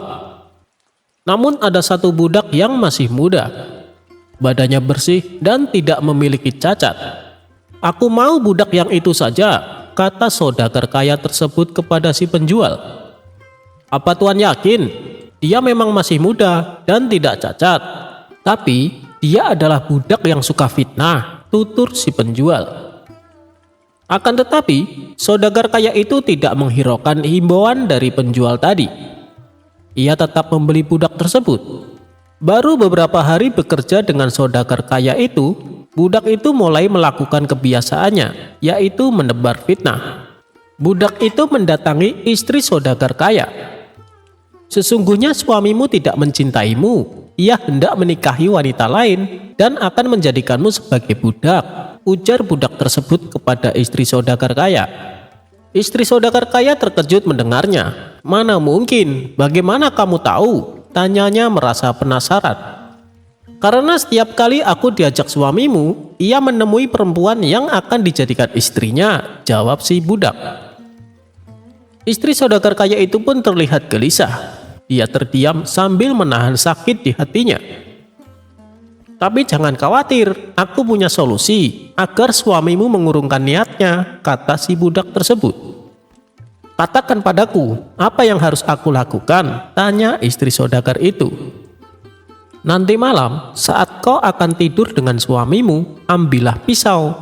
Namun ada satu budak yang masih muda, badannya bersih dan tidak memiliki cacat. "Aku mau budak yang itu saja," kata saudagar kaya tersebut kepada si penjual. "Apa Tuan yakin? Dia memang masih muda dan tidak cacat, tapi dia adalah budak yang suka fitnah," tutur si penjual. Akan tetapi, saudagar kaya itu tidak menghiraukan himbauan dari penjual tadi. Ia tetap membeli budak tersebut. Baru beberapa hari bekerja dengan saudagar kaya itu, budak itu mulai melakukan kebiasaannya, yaitu menebar fitnah. Budak itu mendatangi istri saudagar kaya. "Sesungguhnya suamimu tidak mencintaimu. Ia hendak menikahi wanita lain dan akan menjadikanmu sebagai budak," ujar budak tersebut kepada istri saudagar kaya. Istri saudagar kaya terkejut mendengarnya. "Mana mungkin? Bagaimana kamu tahu?" tanyanya merasa penasaran. "Karena setiap kali aku diajak suamimu, ia menemui perempuan yang akan dijadikan istrinya," jawab si budak. Istri saudagar kaya itu pun terlihat gelisah. Dia terdiam sambil menahan sakit di hatinya. "Tapi jangan khawatir, aku punya solusi agar suamimu mengurungkan niatnya," kata si budak tersebut. "Katakan padaku, apa yang harus aku lakukan?" tanya istri saudagar itu. "Nanti malam saat kau akan tidur dengan suamimu, ambillah pisau.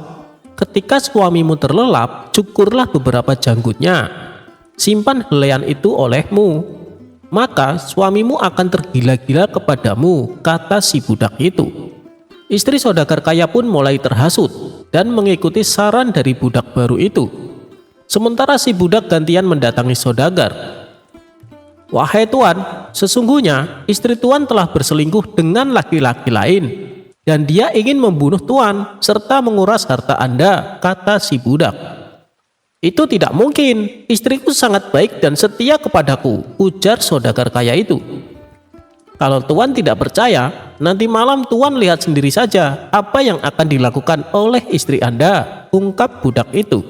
Ketika suamimu terlelap, cukurlah beberapa janggutnya. Simpan helaian itu olehmu. Maka suamimu akan tergila-gila kepadamu," kata si budak itu. Istri saudagar kaya pun mulai terhasut dan mengikuti saran dari budak baru itu. Sementara si budak gantian mendatangi saudagar. "Wahai Tuan, sesungguhnya istri Tuan telah berselingkuh dengan laki-laki lain, dan dia ingin membunuh Tuan serta menguras harta Anda," kata si budak. "Itu tidak mungkin, istriku sangat baik dan setia kepadaku," ujar saudagar kaya itu. "Kalau Tuan tidak percaya, nanti malam Tuan lihat sendiri saja apa yang akan dilakukan oleh istri Anda," ungkap budak itu.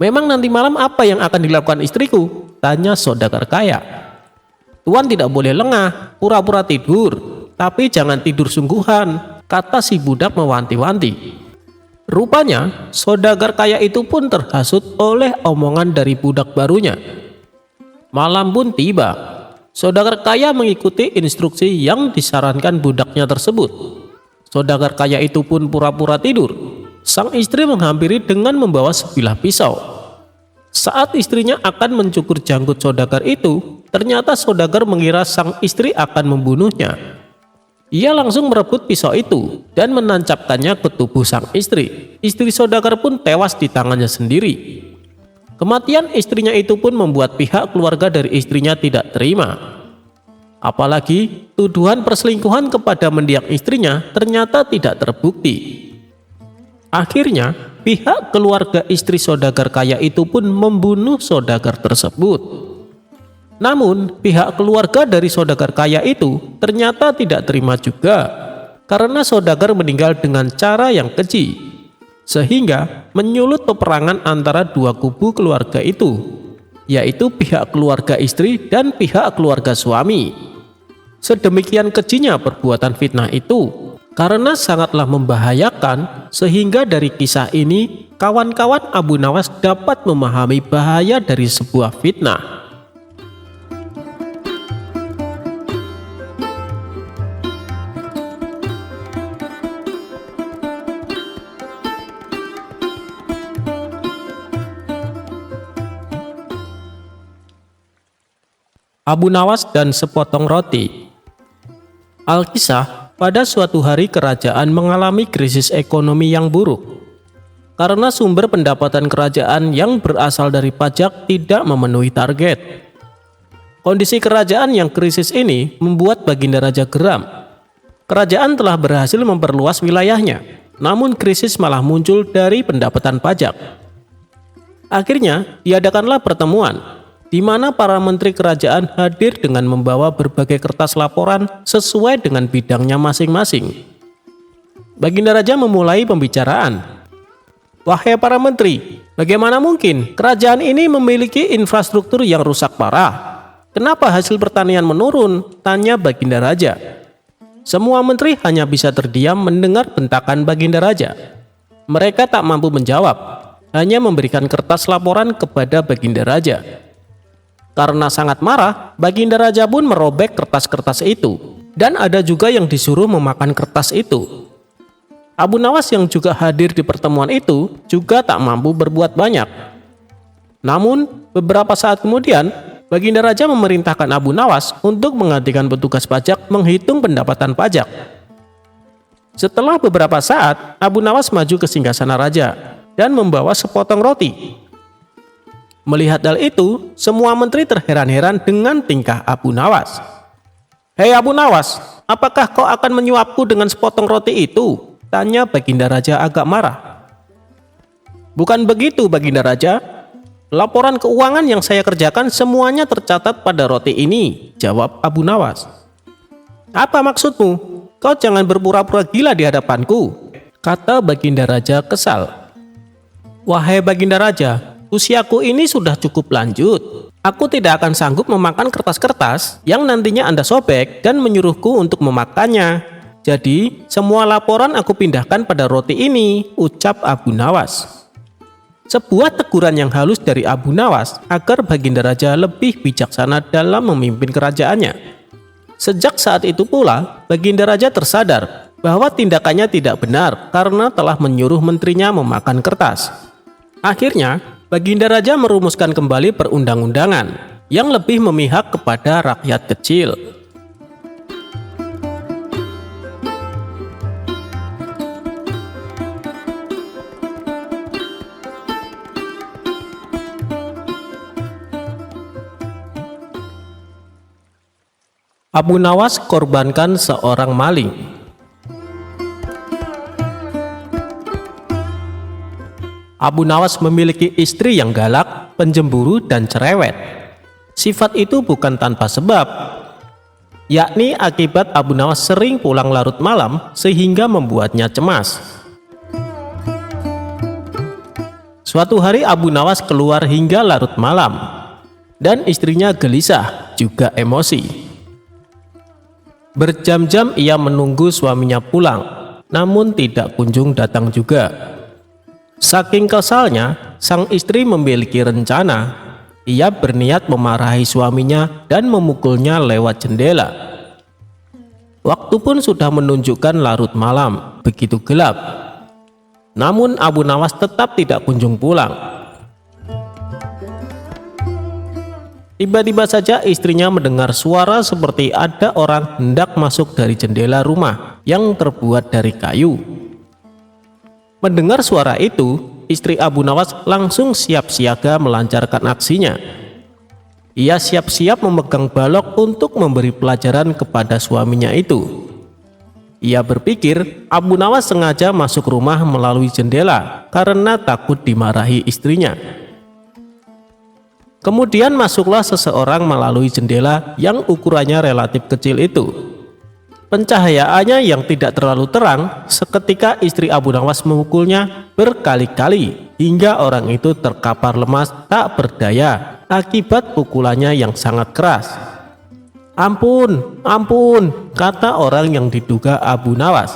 "Memang nanti malam apa yang akan dilakukan istriku?" tanya saudagar kaya. "Tuan tidak boleh lengah, pura-pura tidur, tapi jangan tidur sungguhan," kata si budak mewanti-wanti. Rupanya saudagar kaya itu pun terhasut oleh omongan dari budak barunya. Malam pun tiba. Saudagar kaya mengikuti instruksi yang disarankan budaknya tersebut. Saudagar kaya itu pun pura-pura tidur. Sang istri menghampiri dengan membawa sebilah pisau. Saat istrinya akan mencukur janggut saudagar itu, ternyata saudagar mengira sang istri akan membunuhnya. Ia langsung merebut pisau itu dan menancapkannya ke tubuh sang istri. Istri saudagar pun tewas di tangannya sendiri. Kematian istrinya itu pun membuat pihak keluarga dari istrinya tidak terima. Apalagi tuduhan perselingkuhan kepada mendiang istrinya ternyata tidak terbukti. Akhirnya, pihak keluarga istri saudagar kaya itu pun membunuh saudagar tersebut. Namun, pihak keluarga dari saudagar kaya itu ternyata tidak terima juga, karena saudagar meninggal dengan cara yang keji, sehingga menyulut peperangan antara dua kubu keluarga itu, yaitu pihak keluarga istri dan pihak keluarga suami. Sedemikian kejinya perbuatan fitnah itu, karena sangatlah membahayakan, sehingga dari kisah ini kawan-kawan Abu Nawas dapat memahami bahaya dari sebuah fitnah. Abu Nawas dan sepotong roti. Alkisah, pada suatu hari kerajaan mengalami krisis ekonomi yang buruk. Karena sumber pendapatan kerajaan yang berasal dari pajak tidak memenuhi target. Kondisi kerajaan yang krisis ini membuat Baginda Raja geram. Kerajaan telah berhasil memperluas wilayahnya, namun krisis malah muncul dari pendapatan pajak. Akhirnya, diadakanlah pertemuan di mana para menteri kerajaan hadir dengan membawa berbagai kertas laporan sesuai dengan bidangnya masing-masing. Baginda Raja memulai pembicaraan. "Wahai para menteri, bagaimana mungkin kerajaan ini memiliki infrastruktur yang rusak parah? Kenapa hasil pertanian menurun?" tanya Baginda Raja. Semua menteri hanya bisa terdiam mendengar bentakan Baginda Raja. Mereka tak mampu menjawab, hanya memberikan kertas laporan kepada Baginda Raja. Karena sangat marah, Baginda Raja pun merobek kertas-kertas itu, dan ada juga yang disuruh memakan kertas itu. Abu Nawas yang juga hadir di pertemuan itu juga tak mampu berbuat banyak. Namun, beberapa saat kemudian, Baginda Raja memerintahkan Abu Nawas untuk menggantikan petugas pajak menghitung pendapatan pajak. Setelah beberapa saat, Abu Nawas maju ke singgasana raja dan membawa sepotong roti. Melihat hal itu, semua menteri terheran-heran dengan tingkah Abu Nawas. "Hei Abu Nawas, apakah kau akan menyuapku dengan sepotong roti itu?" tanya Baginda Raja agak marah. "Bukan begitu Baginda Raja. Laporan keuangan yang saya kerjakan semuanya tercatat pada roti ini," jawab Abu Nawas. "Apa maksudmu? Kau jangan berpura-pura gila di hadapanku," kata Baginda Raja kesal. "Wahai Baginda Raja, usiaku ini sudah cukup lanjut. Aku tidak akan sanggup memakan kertas-kertas yang nantinya Anda sobek dan menyuruhku untuk memakannya. Jadi, semua laporan aku pindahkan pada roti ini," ucap Abu Nawas. Sebuah teguran yang halus dari Abu Nawas agar Baginda Raja lebih bijaksana dalam memimpin kerajaannya. Sejak saat itu pula, Baginda Raja tersadar bahwa tindakannya tidak benar karena telah menyuruh menterinya memakan kertas. Akhirnya, Baginda Raja merumuskan kembali perundang-undangan yang lebih memihak kepada rakyat kecil. Abu Nawas korbankan seorang maling. Abu Nawas memiliki istri yang galak, penjemburu, dan cerewet. Sifat itu bukan tanpa sebab, yakni akibat Abu Nawas sering pulang larut malam sehingga membuatnya cemas. Suatu hari Abu Nawas keluar hingga larut malam, dan istrinya gelisah juga emosi. Berjam-jam ia menunggu suaminya pulang, namun tidak kunjung datang juga. Saking kesalnya, sang istri memiliki rencana. Ia berniat memarahi suaminya dan memukulnya lewat jendela. Waktu pun sudah menunjukkan larut malam, begitu gelap. Namun Abu Nawas tetap tidak kunjung pulang. Tiba-tiba saja istrinya mendengar suara seperti ada orang hendak masuk dari jendela rumah yang terbuat dari kayu. Mendengar suara itu, istri Abu Nawas langsung siap siaga melancarkan aksinya. Ia siap-siap memegang balok untuk memberi pelajaran kepada suaminya itu. Ia berpikir Abu Nawas sengaja masuk rumah melalui jendela karena takut dimarahi istrinya. Kemudian masuklah seseorang melalui jendela yang ukurannya relatif kecil itu. Pencahayaannya yang tidak terlalu terang, seketika istri Abu Nawas memukulnya berkali-kali hingga orang itu terkapar lemas tak berdaya akibat pukulannya yang sangat keras. "Ampun, ampun," kata orang yang diduga Abu Nawas.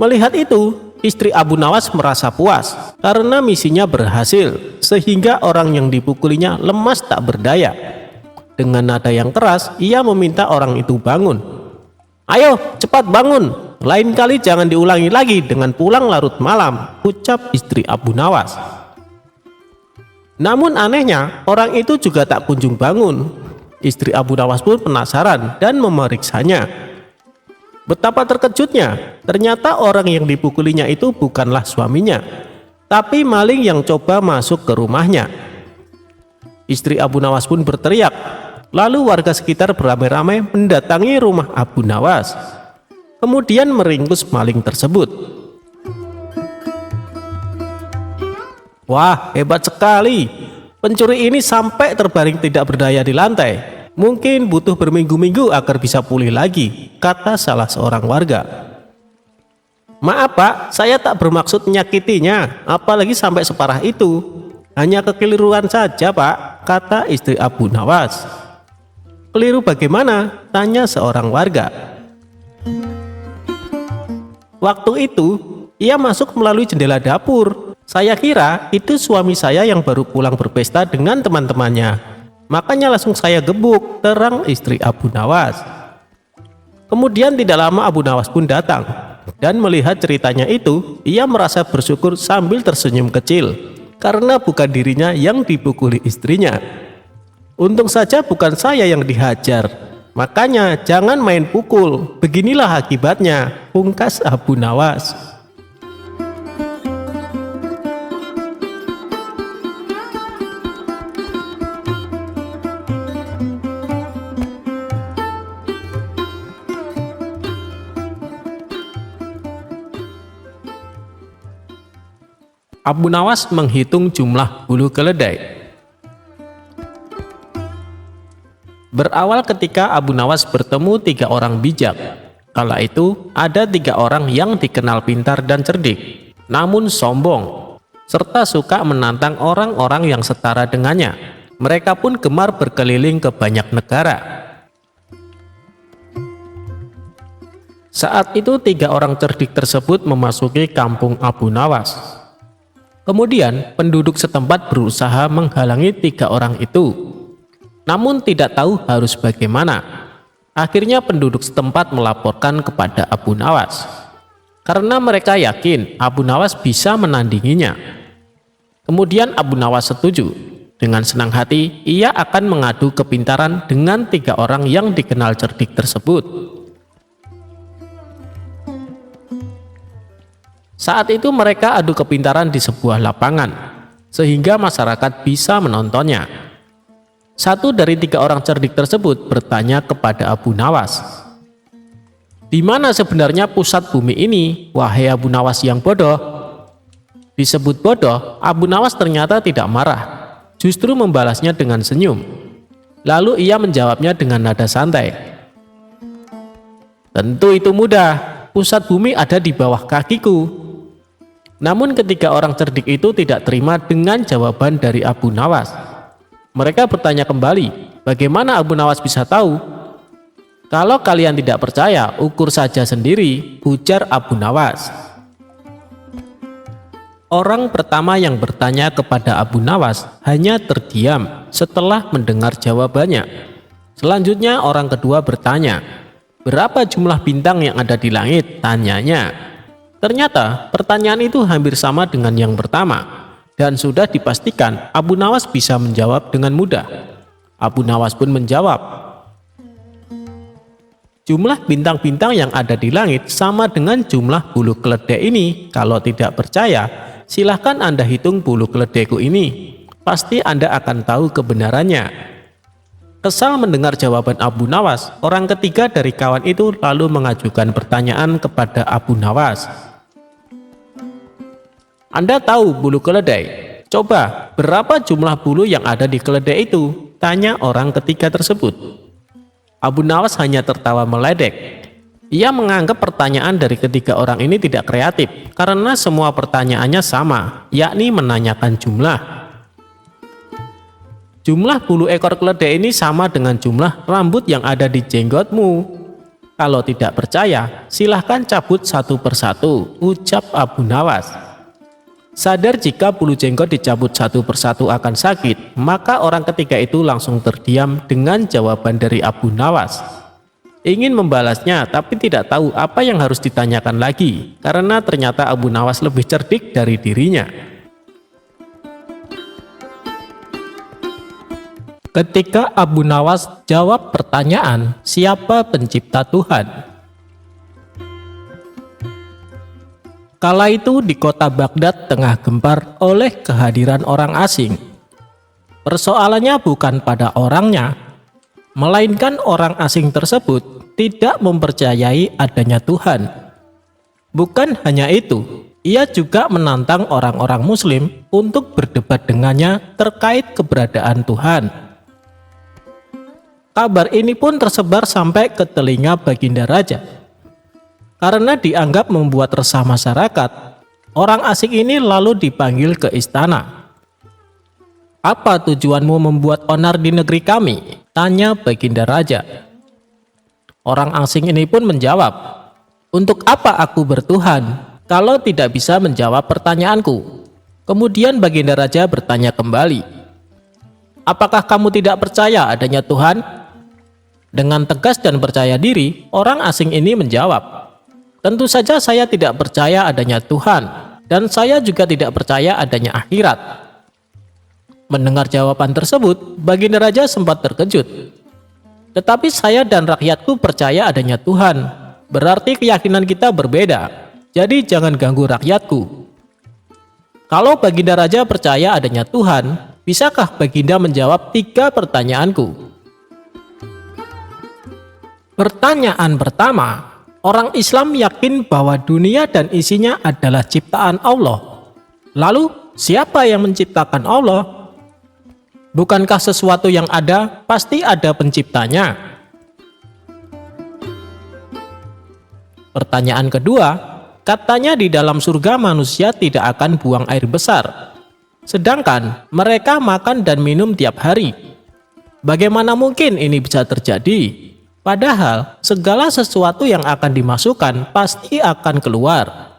Melihat itu, istri Abu Nawas merasa puas karena misinya berhasil, sehingga orang yang dipukulinya lemas tak berdaya. Dengan nada yang keras, ia meminta orang itu bangun. "Ayo, cepat bangun, lain kali jangan diulangi lagi dengan pulang larut malam," ucap istri Abu Nawas. Namun anehnya, orang itu juga tak kunjung bangun. Istri Abu Nawas pun penasaran dan memeriksanya. Betapa terkejutnya, ternyata orang yang dipukulinya itu bukanlah suaminya, tapi maling yang coba masuk ke rumahnya. Istri Abu Nawas pun berteriak, lalu warga sekitar beramai-ramai mendatangi rumah Abu Nawas, kemudian meringkus maling tersebut. "Wah, hebat sekali, pencuri ini sampai terbaring tidak berdaya di lantai. Mungkin butuh berminggu-minggu agar bisa pulih lagi," kata salah seorang warga. "Maaf Pak, saya tak bermaksud menyakitinya, apalagi sampai separah itu. Hanya kekeliruan saja Pak," kata istri Abu Nawas. "Keliru bagaimana?" tanya seorang warga. "Waktu itu, ia masuk melalui jendela dapur. Saya kira itu suami saya yang baru pulang berpesta dengan teman-temannya. Makanya langsung saya gebuk," terang istri Abu Nawas. Kemudian tidak lama Abu Nawas pun datang, dan melihat ceritanya itu, ia merasa bersyukur sambil tersenyum kecil, karena bukan dirinya yang dipukuli istrinya. "Untung saja bukan saya yang dihajar, makanya jangan main pukul, beginilah akibatnya," pungkas Abu Nawas. Abu Nawas menghitung jumlah bulu keledai. Berawal ketika Abu Nawas bertemu 3 orang bijak. Kala itu ada 3 orang yang dikenal pintar dan cerdik, namun sombong, serta suka menantang orang-orang yang setara dengannya. Mereka pun gemar berkeliling ke banyak negara. Saat itu 3 orang cerdik tersebut memasuki kampung Abu Nawas. Kemudian penduduk setempat berusaha menghalangi 3 orang itu, namun tidak tahu harus bagaimana. Akhirnya penduduk setempat melaporkan kepada Abu Nawas, karena mereka yakin Abu Nawas bisa menandinginya. Kemudian Abu Nawas setuju. Dengan senang hati ia akan mengadu kepintaran dengan 3 orang yang dikenal cerdik tersebut. Saat itu mereka adu kepintaran di sebuah lapangan, sehingga masyarakat bisa menontonnya. Satu dari 3 orang cerdik tersebut bertanya kepada Abu Nawas, "Di mana sebenarnya pusat bumi ini, wahai Abu Nawas yang bodoh?" Disebut bodoh, Abu Nawas ternyata tidak marah, justru membalasnya dengan senyum. Lalu ia menjawabnya dengan nada santai, "Tentu itu mudah, pusat bumi ada di bawah kakiku." Namun ketiga orang cerdik itu tidak terima dengan jawaban dari Abu Nawas. Mereka bertanya kembali, "Bagaimana Abu Nawas bisa tahu?" "Kalau kalian tidak percaya, ukur saja sendiri," ujar Abu Nawas. Orang pertama yang bertanya kepada Abu Nawas hanya terdiam setelah mendengar jawabannya. Selanjutnya orang kedua bertanya, "Berapa jumlah bintang yang ada di langit?" tanyanya. Ternyata pertanyaan itu hampir sama dengan yang pertama, dan sudah dipastikan Abu Nawas bisa menjawab dengan mudah. Abu Nawas pun menjawab, "Jumlah bintang-bintang yang ada di langit sama dengan jumlah bulu keledai ini. Kalau tidak percaya, silahkan Anda hitung bulu keledaiku ini. Pasti Anda akan tahu kebenarannya." Kesal mendengar jawaban Abu Nawas, orang ketiga dari kawan itu lalu mengajukan pertanyaan kepada Abu Nawas. "Anda tahu bulu keledai? Coba, berapa jumlah bulu yang ada di keledai itu?" tanya orang ketiga tersebut. Abu Nawas hanya tertawa meledek. Ia menganggap pertanyaan dari ketiga orang ini tidak kreatif karena semua pertanyaannya sama, yakni menanyakan jumlah. "Jumlah bulu ekor keledai ini sama dengan jumlah rambut yang ada di jenggotmu. Kalau tidak percaya, silahkan cabut satu persatu," ucap Abu Nawas. Sadar jika bulu jenggot dicabut satu persatu akan sakit, maka orang ketiga itu langsung terdiam dengan jawaban dari Abu Nawas. Ingin membalasnya tapi tidak tahu apa yang harus ditanyakan lagi, karena ternyata Abu Nawas lebih cerdik dari dirinya. Ketika Abu Nawas jawab pertanyaan, "Siapa pencipta Tuhan?" Kala itu di kota Baghdad tengah gempar oleh kehadiran orang asing. Persoalannya bukan pada orangnya, melainkan orang asing tersebut tidak mempercayai adanya Tuhan. Bukan hanya itu, ia juga menantang orang-orang Muslim untuk berdebat dengannya terkait keberadaan Tuhan. Kabar ini pun tersebar sampai ke telinga Baginda Raja. Karena dianggap membuat resah masyarakat, orang asing ini lalu dipanggil ke istana. "Apa tujuanmu membuat onar di negeri kami?" tanya Baginda Raja. Orang asing ini pun menjawab, "Untuk apa aku bertuhan kalau tidak bisa menjawab pertanyaanku?" Kemudian Baginda Raja bertanya kembali, "Apakah kamu tidak percaya adanya Tuhan?" Dengan tegas dan percaya diri, orang asing ini menjawab, "Tentu saja saya tidak percaya adanya Tuhan, dan saya juga tidak percaya adanya akhirat." Mendengar jawaban tersebut, Baginda Raja sempat terkejut. "Tetapi saya dan rakyatku percaya adanya Tuhan, berarti keyakinan kita berbeda, jadi jangan ganggu rakyatku." Kalau Baginda Raja percaya adanya Tuhan, bisakah Baginda menjawab 3 pertanyaanku? Pertanyaan pertama, orang Islam yakin bahwa dunia dan isinya adalah ciptaan Allah. Lalu, siapa yang menciptakan Allah? Bukankah sesuatu yang ada pasti ada penciptanya? Pertanyaan kedua, katanya di dalam surga manusia tidak akan buang air besar, sedangkan mereka makan dan minum tiap hari. Bagaimana mungkin ini bisa terjadi? Padahal segala sesuatu yang akan dimasukkan pasti akan keluar.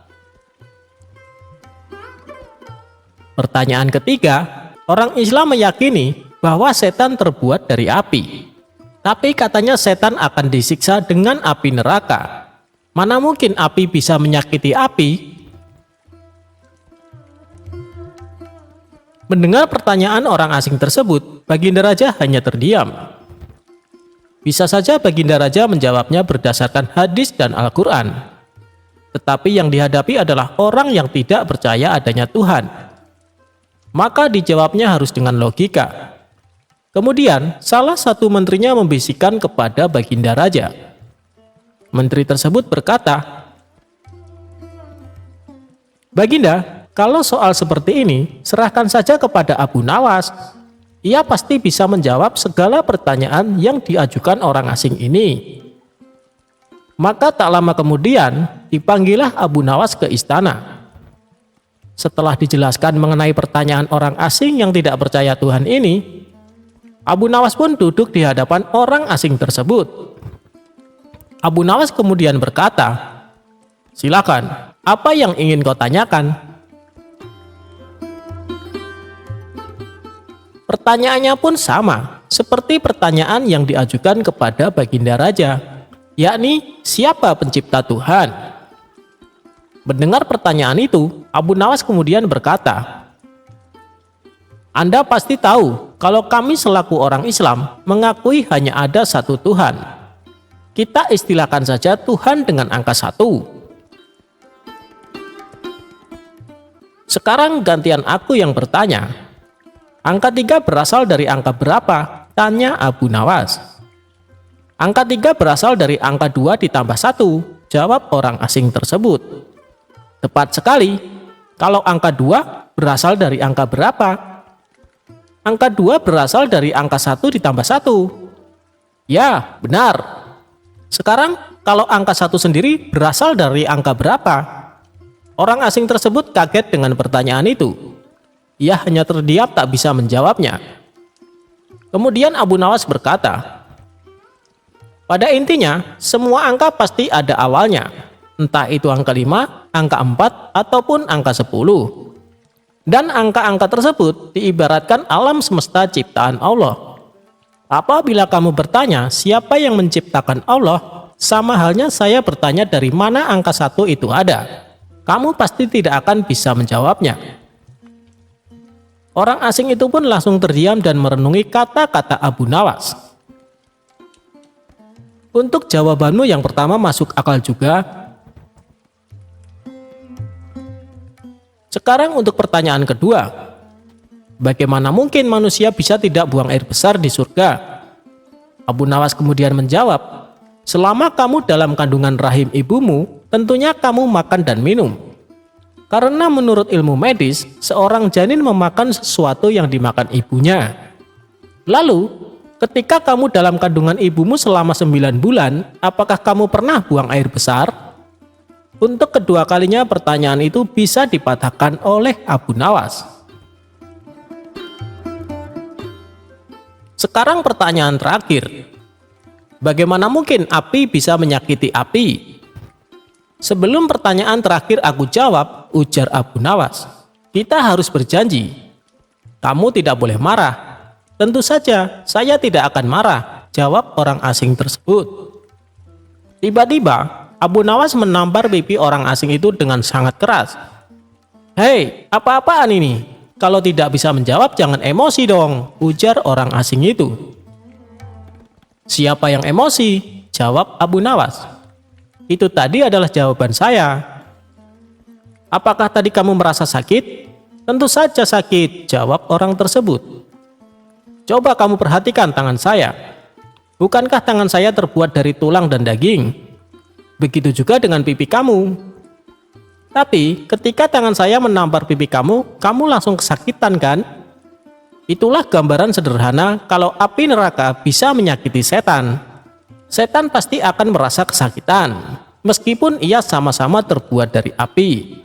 Pertanyaan ketiga, orang Islam meyakini bahwa setan terbuat dari api. Tapi katanya setan akan disiksa dengan api neraka. Mana mungkin api bisa menyakiti api? Mendengar pertanyaan orang asing tersebut, Baginda Raja hanya terdiam. Bisa saja Baginda Raja menjawabnya berdasarkan hadis dan Al-Quran. Tetapi yang dihadapi adalah orang yang tidak percaya adanya Tuhan. Maka dijawabnya harus dengan logika. Kemudian, salah satu menterinya membisikkan kepada Baginda Raja. Menteri tersebut berkata, "Baginda, kalau soal seperti ini, serahkan saja kepada Abu Nawas. Ia pasti bisa menjawab segala pertanyaan yang diajukan orang asing ini." Maka tak lama kemudian, dipanggillah Abu Nawas ke istana. Setelah dijelaskan mengenai pertanyaan orang asing yang tidak percaya Tuhan ini, Abu Nawas pun duduk di hadapan orang asing tersebut. Abu Nawas kemudian berkata, "Silakan, apa yang ingin kau tanyakan?" Pertanyaannya pun sama, seperti pertanyaan yang diajukan kepada Baginda Raja, yakni siapa pencipta Tuhan? Mendengar pertanyaan itu, Abu Nawas kemudian berkata, "Anda pasti tahu kalau kami selaku orang Islam mengakui hanya ada satu Tuhan. Kita istilahkan saja Tuhan dengan angka 1. Sekarang gantian aku yang bertanya. Angka 3 berasal dari angka berapa?" tanya Abu Nawas. "Angka 3 berasal dari angka 2 ditambah 1, jawab orang asing tersebut. "Tepat sekali. Kalau angka 2 berasal dari angka berapa?" "Angka 2 berasal dari angka 1 ditambah 1. "Ya, benar. Sekarang kalau angka 1 sendiri berasal dari angka berapa?" Orang asing tersebut kaget dengan pertanyaan itu. Ia hanya terdiam tak bisa menjawabnya. Kemudian Abu Nawas berkata, "Pada intinya, semua angka pasti ada awalnya. Entah itu angka 5, angka 4, ataupun angka 10. Dan angka-angka tersebut diibaratkan alam semesta ciptaan Allah. Apabila kamu bertanya siapa yang menciptakan Allah, sama halnya saya bertanya dari mana angka 1 itu ada. Kamu pasti tidak akan bisa menjawabnya." Orang asing itu pun langsung terdiam dan merenungi kata-kata Abu Nawas. "Untuk jawabanmu yang pertama masuk akal juga. Sekarang untuk pertanyaan kedua. Bagaimana mungkin manusia bisa tidak buang air besar di surga?" Abu Nawas kemudian menjawab, "Selama kamu dalam kandungan rahim ibumu, tentunya kamu makan dan minum. Karena menurut ilmu medis, seorang janin memakan sesuatu yang dimakan ibunya. Lalu, ketika kamu dalam kandungan ibumu selama 9 bulan, apakah kamu pernah buang air besar?" Untuk kedua kalinya pertanyaan itu bisa dipatahkan oleh Abu Nawas. Sekarang pertanyaan terakhir. Bagaimana mungkin api bisa menyakiti api? Sebelum pertanyaan terakhir aku jawab, ujar Abu Nawas, "Kita harus berjanji. Kamu tidak boleh marah." "Tentu saja, saya tidak akan marah," jawab orang asing tersebut. Tiba-tiba, Abu Nawas menampar pipi orang asing itu dengan sangat keras. "Hei, apa-apaan ini? Kalau tidak bisa menjawab jangan emosi dong," ujar orang asing itu. "Siapa yang emosi?" jawab Abu Nawas. "Itu tadi adalah jawaban saya." "Apakah tadi kamu merasa sakit?" "Tentu saja sakit," jawab orang tersebut. "Coba kamu perhatikan tangan saya. Bukankah tangan saya terbuat dari tulang dan daging? Begitu juga dengan pipi kamu. Tapi ketika tangan saya menampar pipi kamu, kamu langsung kesakitan kan? Itulah gambaran sederhana kalau api neraka bisa menyakiti setan. Setan pasti akan merasa kesakitan, meskipun ia sama-sama terbuat dari api."